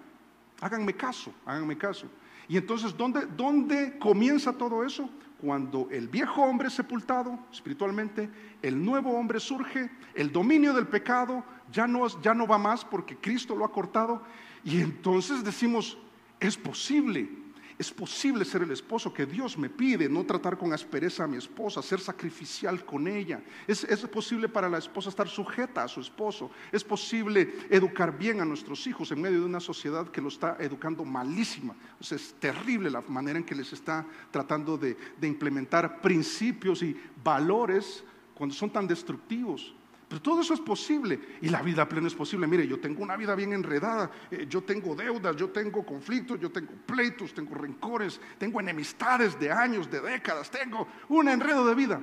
Háganme caso, háganme caso. Y entonces, ¿dónde comienza todo eso? Cuando el viejo hombre es sepultado espiritualmente, el nuevo hombre surge, el dominio del pecado ya no va más porque Cristo lo ha cortado, y entonces decimos, es posible ser el esposo que Dios me pide, no tratar con aspereza a mi esposa, ser sacrificial con ella. Es posible para la esposa estar sujeta a su esposo. Es posible educar bien a nuestros hijos en medio de una sociedad que lo está educando malísima. O sea, es terrible la manera en que les está tratando de implementar principios y valores cuando son tan destructivos. Pero todo eso es posible, y la vida plena es posible. Mire, yo tengo una vida bien enredada, yo tengo deudas, yo tengo conflictos, yo tengo pleitos, tengo rencores, tengo enemistades de años, de décadas, tengo un enredo de vida.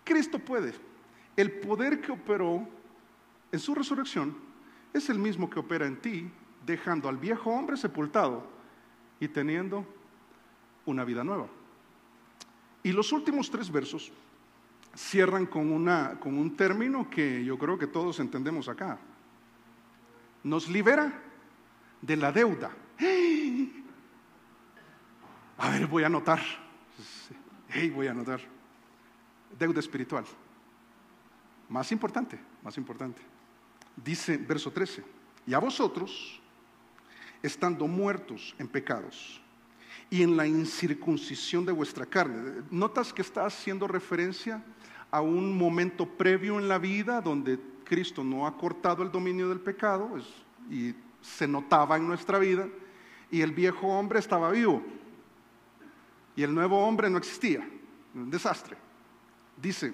Cristo puede. El poder que operó en su resurrección es el mismo que opera en ti, dejando al viejo hombre sepultado y teniendo una vida nueva. Y los últimos 3 versos cierran con un término que yo creo que todos entendemos acá. Nos libera de la deuda. A ver, voy a anotar. Deuda espiritual. Más importante. Dice verso 13: y a vosotros, estando muertos en pecados y en la incircuncisión de vuestra carne. ¿Notas que está haciendo referencia a un momento previo en la vida donde Cristo no ha cortado el dominio del pecado y se notaba en nuestra vida, y el viejo hombre estaba vivo y el nuevo hombre no existía? Un desastre. Dice,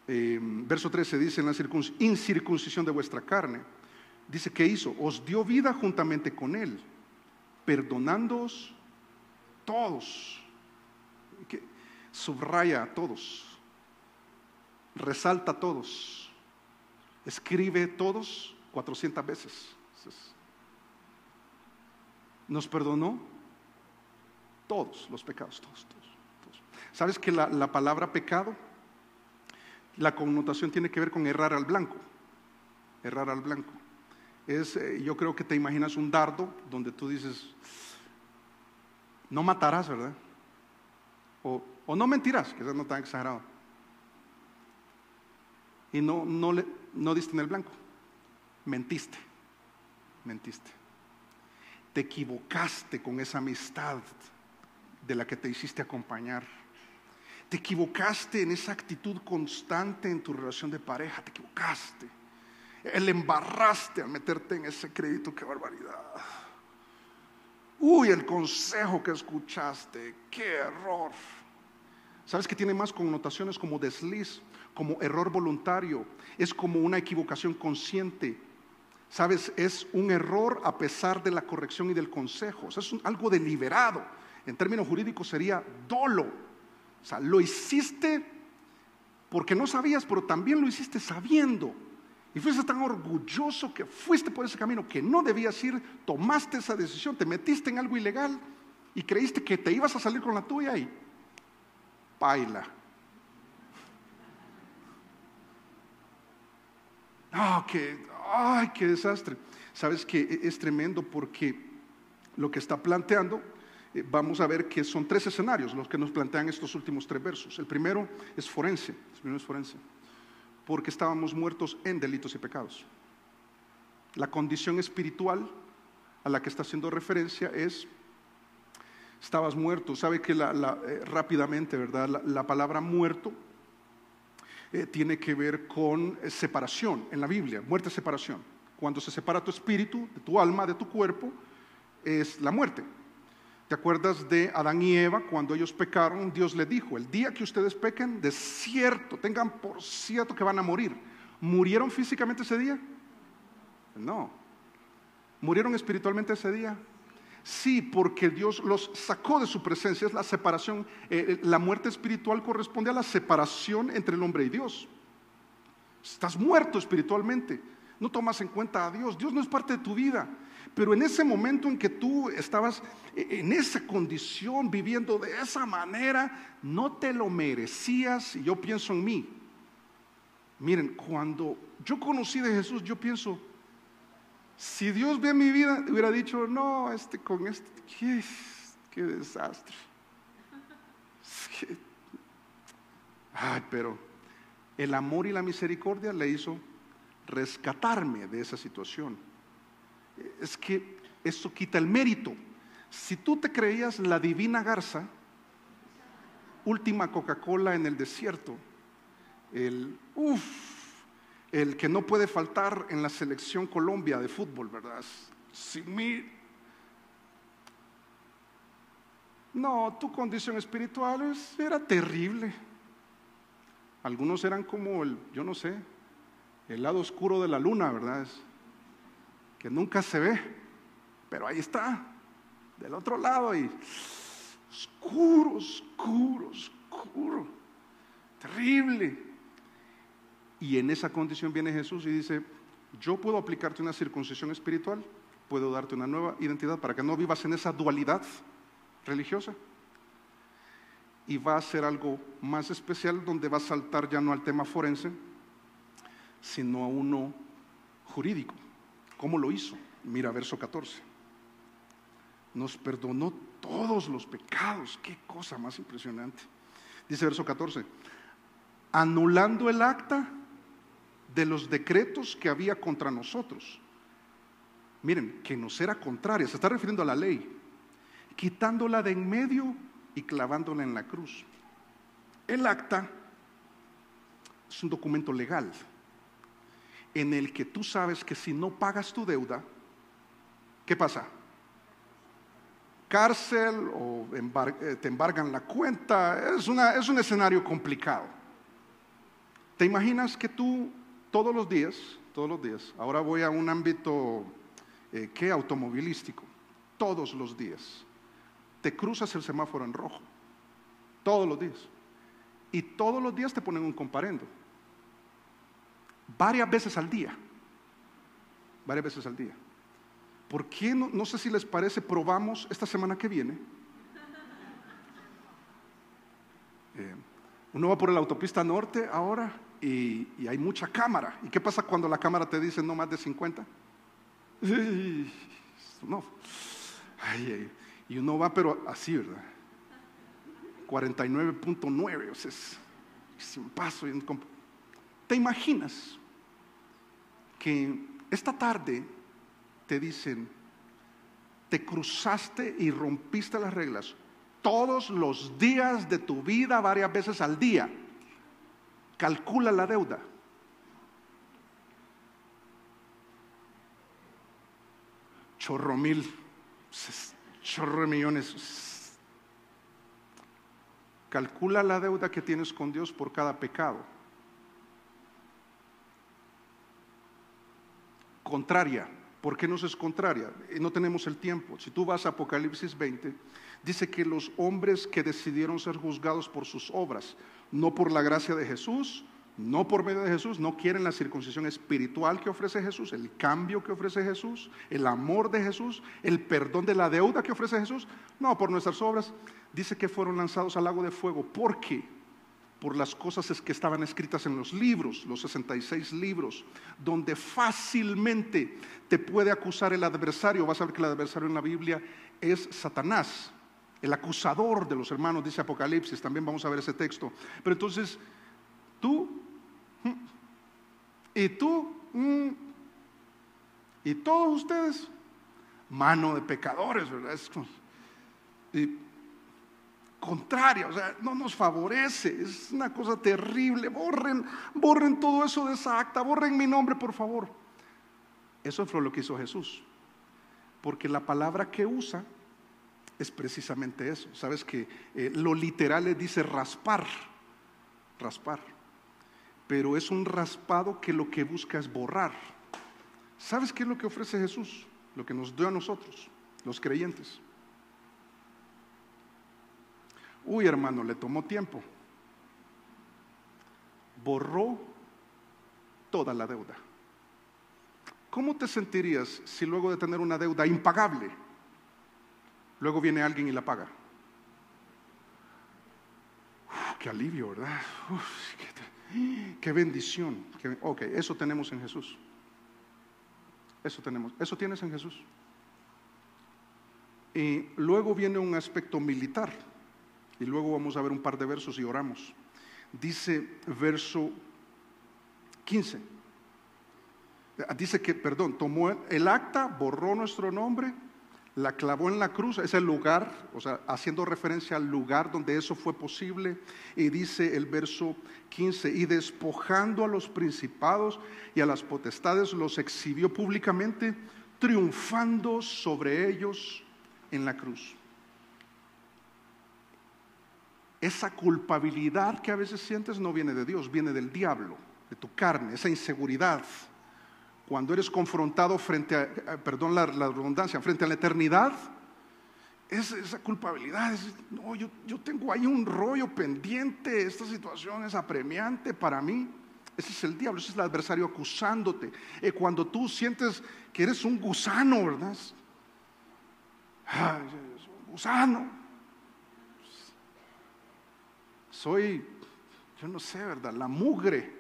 verso 13 dice, en la incircuncisión de vuestra carne, dice, ¿qué hizo? Os dio vida juntamente con él, perdonándoos todos. Subraya a todos, resalta a todos, escribe todos 400 veces. Nos perdonó todos los pecados, todos. ¿Sabes que la palabra pecado, la connotación tiene que ver con errar al blanco? Errar al blanco. Yo creo que te imaginas un dardo donde tú dices, no matarás, ¿verdad? O no mentirás, que eso no tan exagerado. Y no diste en el blanco. Mentiste. Te equivocaste con esa amistad de la que te hiciste acompañar. Te equivocaste en esa actitud constante en tu relación de pareja. Te equivocaste. Le embarraste al meterte en ese crédito. ¡Qué barbaridad! Uy, el consejo que escuchaste. ¡Qué error! ¿Sabes que tiene más connotaciones como desliz, como error voluntario? Es como una equivocación consciente. ¿Sabes? Es un error a pesar de la corrección y del consejo. O sea, es algo deliberado. En términos jurídicos sería dolo. O sea, lo hiciste porque no sabías, pero también lo hiciste sabiendo. Y fuiste tan orgulloso que fuiste por ese camino que no debías ir, tomaste esa decisión, te metiste en algo ilegal y creíste que te ibas a salir con la tuya y paila. ¡Ay, qué desastre! Sabes que es tremendo porque lo que está planteando, vamos a ver que son 3 escenarios los que nos plantean estos últimos 3 versos. El primero es forense, porque estábamos muertos en delitos y pecados. La condición espiritual a la que está haciendo referencia es, estabas muerto. Sabe que rápidamente, ¿verdad? La palabra muerto tiene que ver con separación en la Biblia, muerte, separación. Cuando se separa tu espíritu, de tu alma, de tu cuerpo, es la muerte. ¿Te acuerdas de Adán y Eva? Cuando ellos pecaron, Dios les dijo, el día que ustedes pequen, de cierto, tengan por cierto que van a morir. ¿Murieron físicamente ese día? No. ¿Murieron espiritualmente ese día? Sí, porque Dios los sacó de su presencia. Es la separación. La muerte espiritual corresponde a la separación entre el hombre y Dios. Estás muerto espiritualmente. No tomas en cuenta a Dios. Dios no es parte de tu vida. Pero en ese momento en que tú estabas en esa condición, viviendo de esa manera, no te lo merecías. Y yo pienso en mí. Miren, cuando yo conocí de Jesús, yo pienso, si Dios ve mi vida, hubiera dicho, no, qué desastre. Pero el amor y la misericordia le hizo rescatarme de esa situación. Es que eso quita el mérito. Si tú te creías la divina garza, última Coca-Cola en el desierto, el que no puede faltar en la selección Colombia de fútbol, ¿verdad? Sin mí. No, tu condición espiritual era terrible. Algunos eran como yo no sé, el lado oscuro de la luna, ¿verdad? Que nunca se ve, pero ahí está, del otro lado, y oscuro, terrible. Y en esa condición viene Jesús y dice, yo puedo aplicarte una circuncisión espiritual, puedo darte una nueva identidad para que no vivas en esa dualidad religiosa. Y va a ser algo más especial, donde va a saltar ya no al tema forense, sino a uno jurídico. ¿Cómo lo hizo? Mira, verso 14. Nos perdonó todos los pecados. Qué cosa más impresionante. Dice verso 14, anulando el acta de los decretos que había contra nosotros. Miren, que nos era contraria, se está refiriendo a la ley, quitándola de en medio y clavándola en la cruz. El acta es un documento legal en el que tú sabes que si no pagas tu deuda, ¿qué pasa? Cárcel o te embargan la cuenta. Es un escenario complicado. ¿Te imaginas que tú todos los días, ahora voy a un ámbito automovilístico, todos los días te cruzas el semáforo en rojo, todos los días, y todos los días te ponen un comparendo, varias veces al día? ¿Por qué no sé si les parece, probamos esta semana que viene? Uno va por la autopista norte ahora y hay mucha cámara. ¿Y qué pasa cuando la cámara te dice no más de 50? No. Y uno va, pero así, ¿verdad? 49.9, o sea, es un paso. ¿Te imaginas que esta tarde te dicen, te cruzaste y rompiste las reglas todos los días de tu vida, varias veces al día? Calcula la deuda. Chorro de millones. Calcula la deuda que tienes con Dios por cada pecado. Contraria. ¿Por qué nos es contraria? No tenemos el tiempo. Si tú vas a Apocalipsis 20, dice que los hombres que decidieron ser juzgados por sus obras, no por la gracia de Jesús, no por medio de Jesús, no quieren la circuncisión espiritual que ofrece Jesús, el cambio que ofrece Jesús, el amor de Jesús, el perdón de la deuda que ofrece Jesús, no por nuestras obras. Dice que fueron lanzados al lago de fuego. ¿Por qué? Por las cosas que estaban escritas en los libros, los 66 libros, donde fácilmente te puede acusar el adversario. Vas a ver que el adversario en la Biblia es Satanás, el acusador de los hermanos, dice Apocalipsis. También vamos a ver ese texto. Pero entonces, tú y todos ustedes, mano de pecadores, ¿verdad? Contraria, o sea, no nos favorece, es una cosa terrible. Borren todo eso de esa acta, borren mi nombre, por favor. Eso fue lo que hizo Jesús, porque la palabra que usa es precisamente eso. Sabes que lo literal le dice raspar, pero es un raspado que lo que busca es borrar. ¿Sabes qué es lo que ofrece Jesús? Lo que nos dio a nosotros, los creyentes. Uy, hermano, le tomó tiempo. Borró toda la deuda. ¿Cómo te sentirías si luego de tener una deuda impagable, luego viene alguien y la paga? Qué alivio, ¿verdad? Qué bendición. Ok, eso tenemos en Jesús. Eso tienes en Jesús. Y luego viene un aspecto militar. Y luego vamos a ver un par de versos y oramos. Dice verso 15. Dice que, tomó el acta, borró nuestro nombre, la clavó en la cruz, es el lugar, o sea, haciendo referencia al lugar donde eso fue posible. Y dice el verso 15, y despojando a los principados y a las potestades, los exhibió públicamente, triunfando sobre ellos en la cruz. Esa culpabilidad que a veces sientes no viene de Dios, viene del diablo, de tu carne, esa inseguridad. Cuando eres confrontado frente a, perdón la redundancia, frente a la eternidad, esa culpabilidad, no, yo tengo ahí un rollo pendiente, esta situación es apremiante para mí. Ese es el diablo, ese es el adversario acusándote. Cuando tú sientes que eres un gusano, ¿verdad? Ay, es un gusano. Soy, yo no sé, ¿verdad? La mugre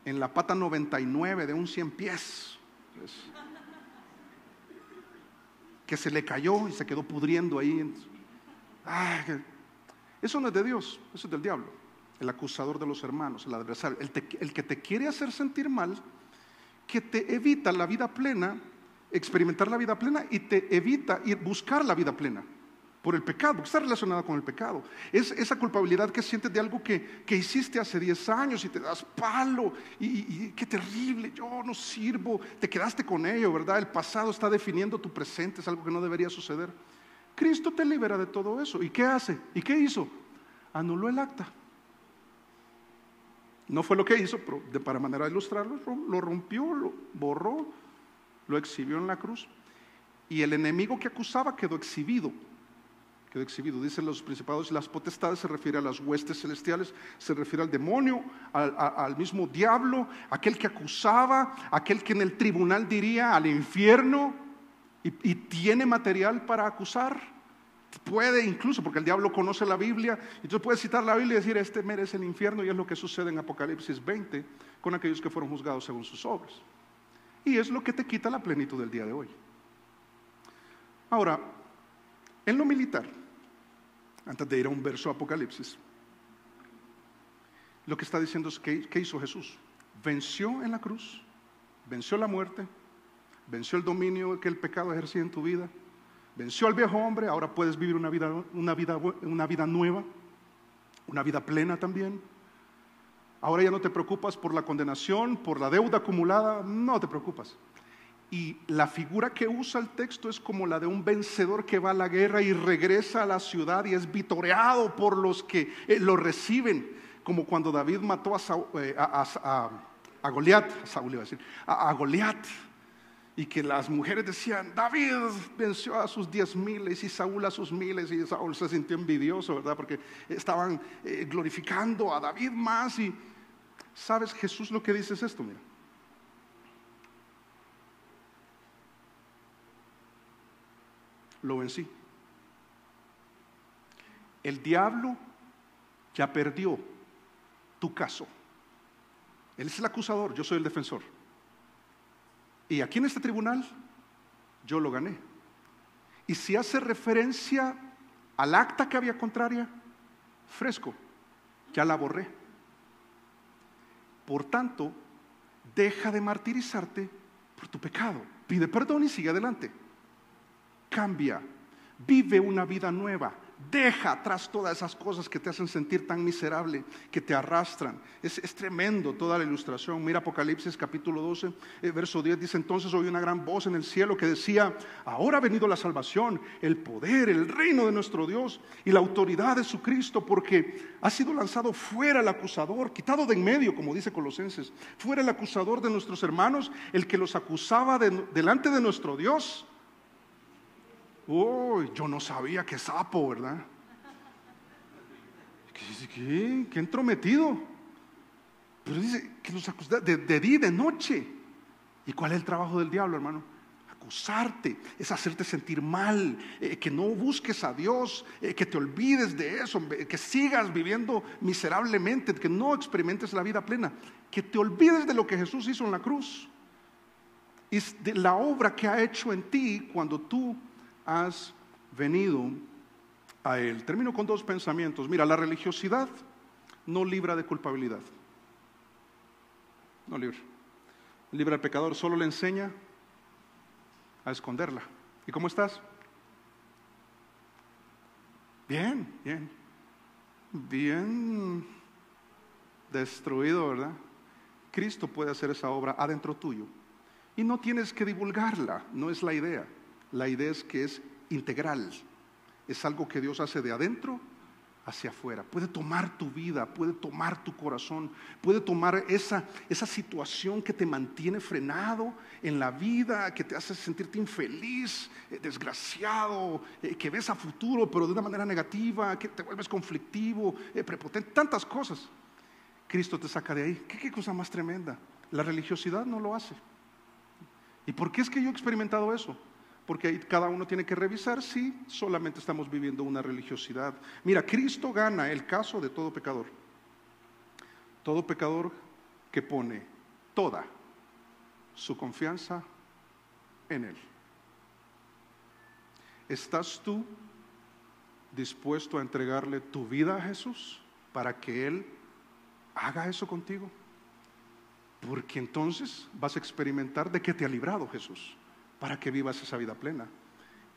en la pata 99 de un 100 pies. Que se le cayó y se quedó pudriendo ahí. Eso no es de Dios, eso es del diablo, el acusador de los hermanos, el adversario, el que te quiere hacer sentir mal, que te evita la vida plena, experimentar la vida plena, y te evita ir buscar la vida plena. Por el pecado, porque está relacionada con el pecado. Es esa culpabilidad que sientes de algo que hiciste hace 10 años y te das palo y qué terrible, yo no sirvo, te quedaste con ello, ¿verdad? El pasado está definiendo tu presente, es algo que no debería suceder. Cristo te libera de todo eso. ¿Y qué hace? ¿Y qué hizo? Anuló el acta. No fue lo que hizo, pero para manera de ilustrarlo, lo rompió, lo borró, lo exhibió en la cruz. Y el enemigo que acusaba quedó exhibido. Dicen los principados y las potestades, se refiere a las huestes celestiales, se refiere al demonio, al mismo diablo, aquel que acusaba, aquel que en el tribunal diría al infierno, y tiene material para acusar. Puede incluso, porque el diablo conoce la Biblia, entonces puede citar la Biblia y decir, este merece el infierno, y es lo que sucede en Apocalipsis 20 con aquellos que fueron juzgados según sus obras. Y es lo que te quita la plenitud del día de hoy. Ahora, en lo militar, antes de ir a un verso de Apocalipsis, lo que está diciendo es que ¿qué hizo Jesús? Venció en la cruz, venció la muerte, venció el dominio que el pecado ejercía en tu vida, venció al viejo hombre. Ahora puedes vivir una vida nueva, una vida plena también. Ahora ya no te preocupas por la condenación, por la deuda acumulada, no te preocupas. Y la figura que usa el texto es como la de un vencedor que va a la guerra y regresa a la ciudad y es vitoreado por los que lo reciben, como cuando David mató a Goliat, a Goliat, y que las mujeres decían: David venció a sus 10,000 y Saúl a sus 1,000, y Saúl se sintió envidioso, ¿verdad? Porque estaban glorificando a David más. Y ¿sabes? Jesús lo que dice es esto, mira. Lo vencí. El diablo ya perdió tu caso. Él es el acusador, yo soy el defensor. Y aquí en este tribunal yo lo gané. Y si hace referencia al acta que había contraria, fresco, ya la borré. Por tanto, deja de martirizarte por tu pecado. Pide perdón y sigue adelante. Cambia, vive una vida nueva. Deja atrás todas esas cosas que te hacen sentir tan miserable, que te arrastran. Es tremendo toda la ilustración. Mira Apocalipsis capítulo 12, verso 10, dice: entonces oí una gran voz en el cielo que decía: ahora ha venido la salvación, el poder, el reino de nuestro Dios y la autoridad de su Cristo, porque ha sido lanzado fuera el acusador, quitado de en medio, como dice Colosenses, fuera el acusador de nuestros hermanos, el que los acusaba delante de nuestro Dios. Yo no sabía, qué sapo, ¿verdad? ¿Qué entrometido? Pero dice que los acusa de día y de noche. ¿Y cuál es el trabajo del diablo, hermano? Acusarte, es hacerte sentir mal, que no busques a Dios, que te olvides de eso, que sigas viviendo miserablemente, que no experimentes la vida plena, que te olvides de lo que Jesús hizo en la cruz y de la obra que ha hecho en ti cuando tú has venido a Él. Termino con dos pensamientos. Mira, la religiosidad no libra de culpabilidad. No libra. Libra al pecador, solo le enseña a esconderla. ¿Y cómo estás? Bien, bien. Bien destruido, ¿verdad? Cristo puede hacer esa obra adentro tuyo. Y no tienes que divulgarla, no es la idea. La idea es que es integral, es algo que Dios hace de adentro hacia afuera. Puede tomar tu vida, puede tomar tu corazón, puede tomar esa situación que te mantiene frenado en la vida, que te hace sentirte infeliz, desgraciado, que ves a futuro pero de una manera negativa, que te vuelves conflictivo, prepotente, tantas cosas. Cristo te saca de ahí. ¿Qué cosa más tremenda? La religiosidad no lo hace. ¿Y por qué es que yo he experimentado eso? Porque cada uno tiene que revisar si solamente estamos viviendo una religiosidad. Mira, Cristo gana el caso de todo pecador. Todo pecador que pone toda su confianza en Él. ¿Estás tú dispuesto a entregarle tu vida a Jesús para que Él haga eso contigo? Porque entonces vas a experimentar de qué te ha librado Jesús, para que vivas esa vida plena.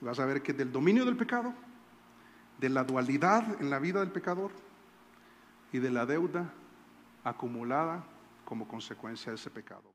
Y vas a ver que del dominio del pecado, de la dualidad en la vida del pecador y de la deuda acumulada como consecuencia de ese pecado.